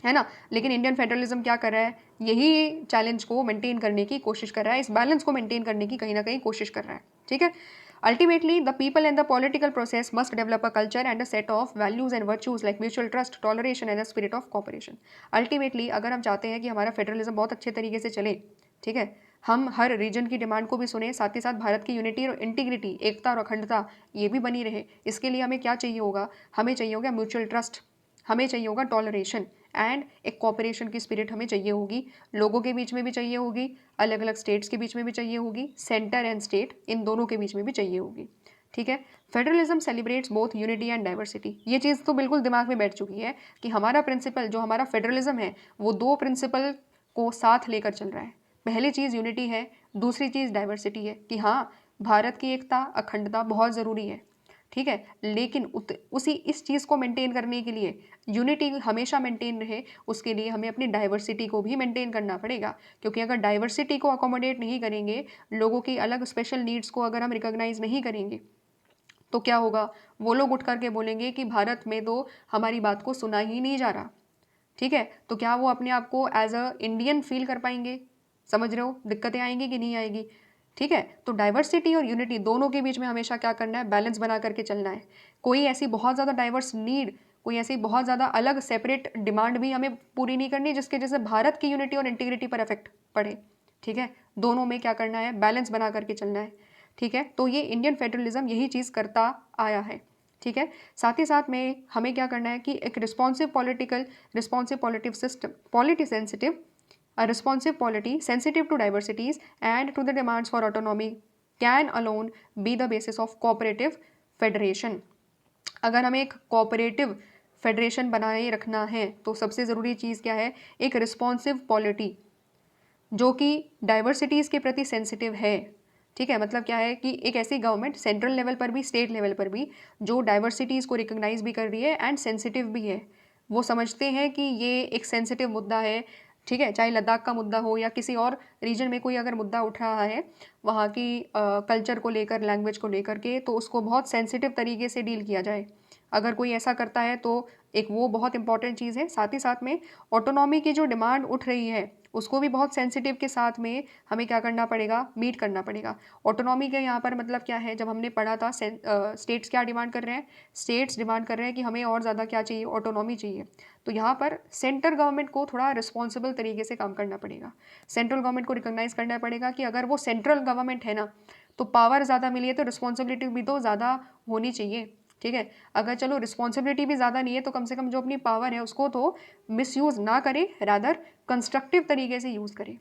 है ना। लेकिन इंडियन फेडरलिज्म क्या कर रहा है, यही चैलेंज को मेंटेन करने की कोशिश कर रहा है, इस बैलेंस को मेंटेन करने की कहीं ना कहीं कोशिश कर रहा है। ठीक है, ultimately the people and the political process must develop a culture and a set of values and virtues like mutual trust, toleration and a spirit of corporation. Ultimately अगर हम चाहते हैं कि हमारा फेडरलिज्म बहुत अच्छे तरीके से चले, ठीक है, हम हर रीजन की डिमांड को भी सुने, साथ ही साथ भारत की यूनिटी और इंटीग्रिटी, एकता और अखंडता ये भी बनी रहे, इसके लिए हमें क्या चाहिए होगा, हमें चाहिए होगा म्यूचुअल ट्रस्ट, हमें चाहिए होगा टॉलरेशन एंड एक कॉपरेशन की स्पिरिट हमें चाहिए होगी, लोगों के बीच में भी चाहिए होगी, अलग अलग स्टेट्स के बीच में भी चाहिए होगी, सेंटर एंड स्टेट इन दोनों के बीच में भी चाहिए होगी। ठीक है, federalism celebrates both unity and diversity. ये चीज़ तो बिल्कुल दिमाग में बैठ चुकी है कि हमारा प्रिंसिपल, जो हमारा फेडरलिज्म है, वो दो प्रिंसिपल को साथ लेकर चल रहा है। पहली चीज़ यूनिटी है, दूसरी चीज़ डाइवर्सिटी है कि हाँ, भारत की एकता, अखंडता बहुत ज़रूरी है, ठीक है, लेकिन उसी इस चीज़ को मेंटेन करने के लिए, यूनिटी हमेशा मेंटेन रहे, उसके लिए हमें अपनी डाइवर्सिटी को भी मेंटेन करना पड़ेगा। क्योंकि अगर डाइवर्सिटी को अकोमोडेट नहीं करेंगे, लोगों की अलग स्पेशल नीड्स को अगर हम रिकॉग्नाइज नहीं करेंगे, तो क्या होगा, वो लोग उठ करके बोलेंगे कि भारत में तो हमारी बात को सुना ही नहीं जा रहा, ठीक है। तो क्या वो अपने आप को एज अ इंडियन फील कर पाएंगे? समझ रहे हो, दिक्कतें आएंगी कि नहीं आएगी, ठीक है। तो डाइवर्सिटी और यूनिटी दोनों के बीच में हमेशा क्या करना है, बैलेंस बना करके चलना है। कोई ऐसी बहुत ज़्यादा डाइवर्स नीड, कोई ऐसी बहुत ज़्यादा अलग सेपरेट डिमांड भी हमें पूरी नहीं करनी जिसके जैसे भारत की यूनिटी और इंटीग्रिटी पर इफेक्ट पड़े, ठीक है। दोनों में क्या करना है, बैलेंस बना करके चलना है, ठीक है। तो ये इंडियन फेडरलिज्म यही चीज़ करता आया है, ठीक है। साथ ही साथ में हमें क्या करना है कि एक responsive political system, polity sensitive, a responsive polity sensitive to diversities and to the demands for autonomy can alone be the basis of cooperative federation। अगर हमें एक कोऑपरेटिव फेडरेशन बनाए रखना है तो सबसे ज़रूरी चीज़ क्या है, एक रिस्पॉन्सिव पॉलिटी जो कि डाइवर्सिटीज़ के प्रति सेंसिटिव है, ठीक है। मतलब क्या है कि एक ऐसी गवर्नमेंट सेंट्रल लेवल पर भी, स्टेट लेवल पर भी, जो डाइवर्सिटीज़ को रिकॉग्नाइज भी कर रही है एंड सेंसिटिव भी है। वो समझते हैं कि ये एक सेंसिटिव मुद्दा है, ठीक है, चाहे लद्दाख का मुद्दा हो या किसी और रीजन में कोई अगर मुद्दा उठ रहा है वहाँ की कल्चर को लेकर, लैंग्वेज को लेकर के, तो उसको बहुत सेंसिटिव तरीके से डील किया जाए। अगर कोई ऐसा करता है तो एक वो बहुत इंपॉर्टेंट चीज़ है। साथ ही साथ में ऑटोनॉमी की जो डिमांड उठ रही है उसको भी बहुत सेंसिटिव के साथ में हमें क्या करना पड़ेगा, मीट करना पड़ेगा। ऑटोनॉमी के यहाँ पर मतलब क्या है, जब हमने पढ़ा था स्टेट्स क्या डिमांड कर रहे हैं, स्टेट्स डिमांड कर रहे हैं कि हमें और ज़्यादा क्या चाहिए, ऑटोनॉमी चाहिए। तो यहाँ पर सेंट्रल गवर्नमेंट को थोड़ा रिस्पॉन्सिबल तरीके से काम करना पड़ेगा। सेंट्रल गवर्नमेंट को रिकॉग्नाइज करना पड़ेगा कि अगर वो सेंट्रल गवर्नमेंट है ना, तो पावर ज़्यादा मिली है तो रिस्पॉन्सिबिलिटी भी तो ज़्यादा होनी चाहिए, ठीक है। अगर चलो रिस्पॉन्सिबिलिटी भी ज़्यादा नहीं है तो कम से कम जो अपनी पावर है उसको तो मिसयूज़ ना करे, रादर कंस्ट्रक्टिव तरीके से यूज़ करे,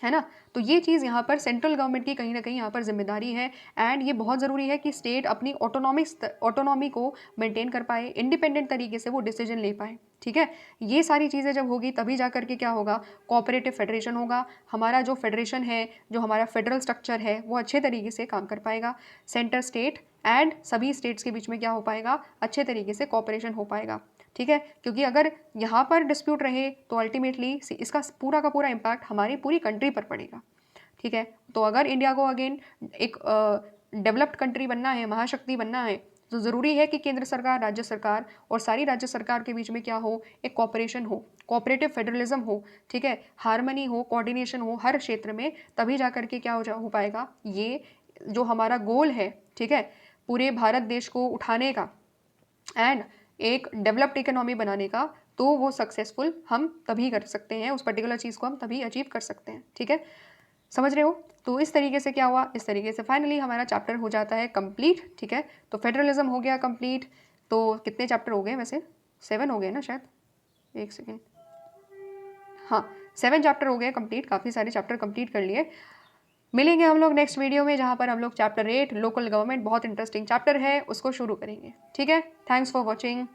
है ना। तो ये चीज़ यहाँ पर सेंट्रल गवर्नमेंट की कहीं ना कहीं यहाँ पर जिम्मेदारी है। एंड ये बहुत ज़रूरी है कि स्टेट अपनी ऑटोनॉमी को मेंटेन कर पाए, इंडिपेंडेंट तरीके से वो डिसीजन ले पाए, ठीक है। ये सारी चीज़ें जब होगी तभी जा करके क्या होगा, कोऑपरेटिव फेडरेशन होगा। हमारा जो फेडरेशन है, जो हमारा फेडरल स्ट्रक्चर है, वो अच्छे तरीके से काम कर पाएगा। सेंटर स्टेट एंड सभी स्टेट्स के बीच में क्या हो पाएगा, अच्छे तरीके से कोऑपरेशन हो पाएगा, ठीक है। क्योंकि अगर यहाँ पर डिस्प्यूट रहे तो अल्टीमेटली इसका पूरा का पूरा इम्पैक्ट हमारी पूरी कंट्री पर पड़ेगा, ठीक है। तो अगर इंडिया को अगेन एक डेवलप्ड कंट्री बनना है, महाशक्ति बनना है, तो ज़रूरी है कि केंद्र सरकार, राज्य सरकार और सारी राज्य सरकार के बीच में क्या हो, एक कॉपरेशन हो, कोऑपरेटिव फेडरलिज्म हो, ठीक है, हार्मनी हो, कोऑर्डिनेशन हो हर क्षेत्र में। तभी जा करके क्या हो पाएगा, ये जो हमारा गोल है, ठीक है, पूरे भारत देश को उठाने का एंड एक डेवलप्ड इकोनॉमी बनाने का, तो वो सक्सेसफुल हम तभी कर सकते हैं, उस पर्टिकुलर चीज़ को हम तभी अचीव कर सकते हैं, ठीक है। समझ रहे हो। तो इस तरीके से क्या हुआ, इस तरीके से फाइनली हमारा चैप्टर हो जाता है कंप्लीट, ठीक है। तो फेडरलिज्म हो गया कंप्लीट। तो कितने चैप्टर हो गए वैसे, 7 हो गए ना शायद, एक सेकेंड, हाँ 7 चैप्टर हो गए कंप्लीट, काफ़ी सारे चैप्टर कंप्लीट कर लिए। मिलेंगे हम लोग नेक्स्ट वीडियो में जहाँ पर हम लोग चैप्टर 8 लोकल गवर्नमेंट, बहुत इंटरेस्टिंग चैप्टर है, उसको शुरू करेंगे, ठीक है। Thanks for watching.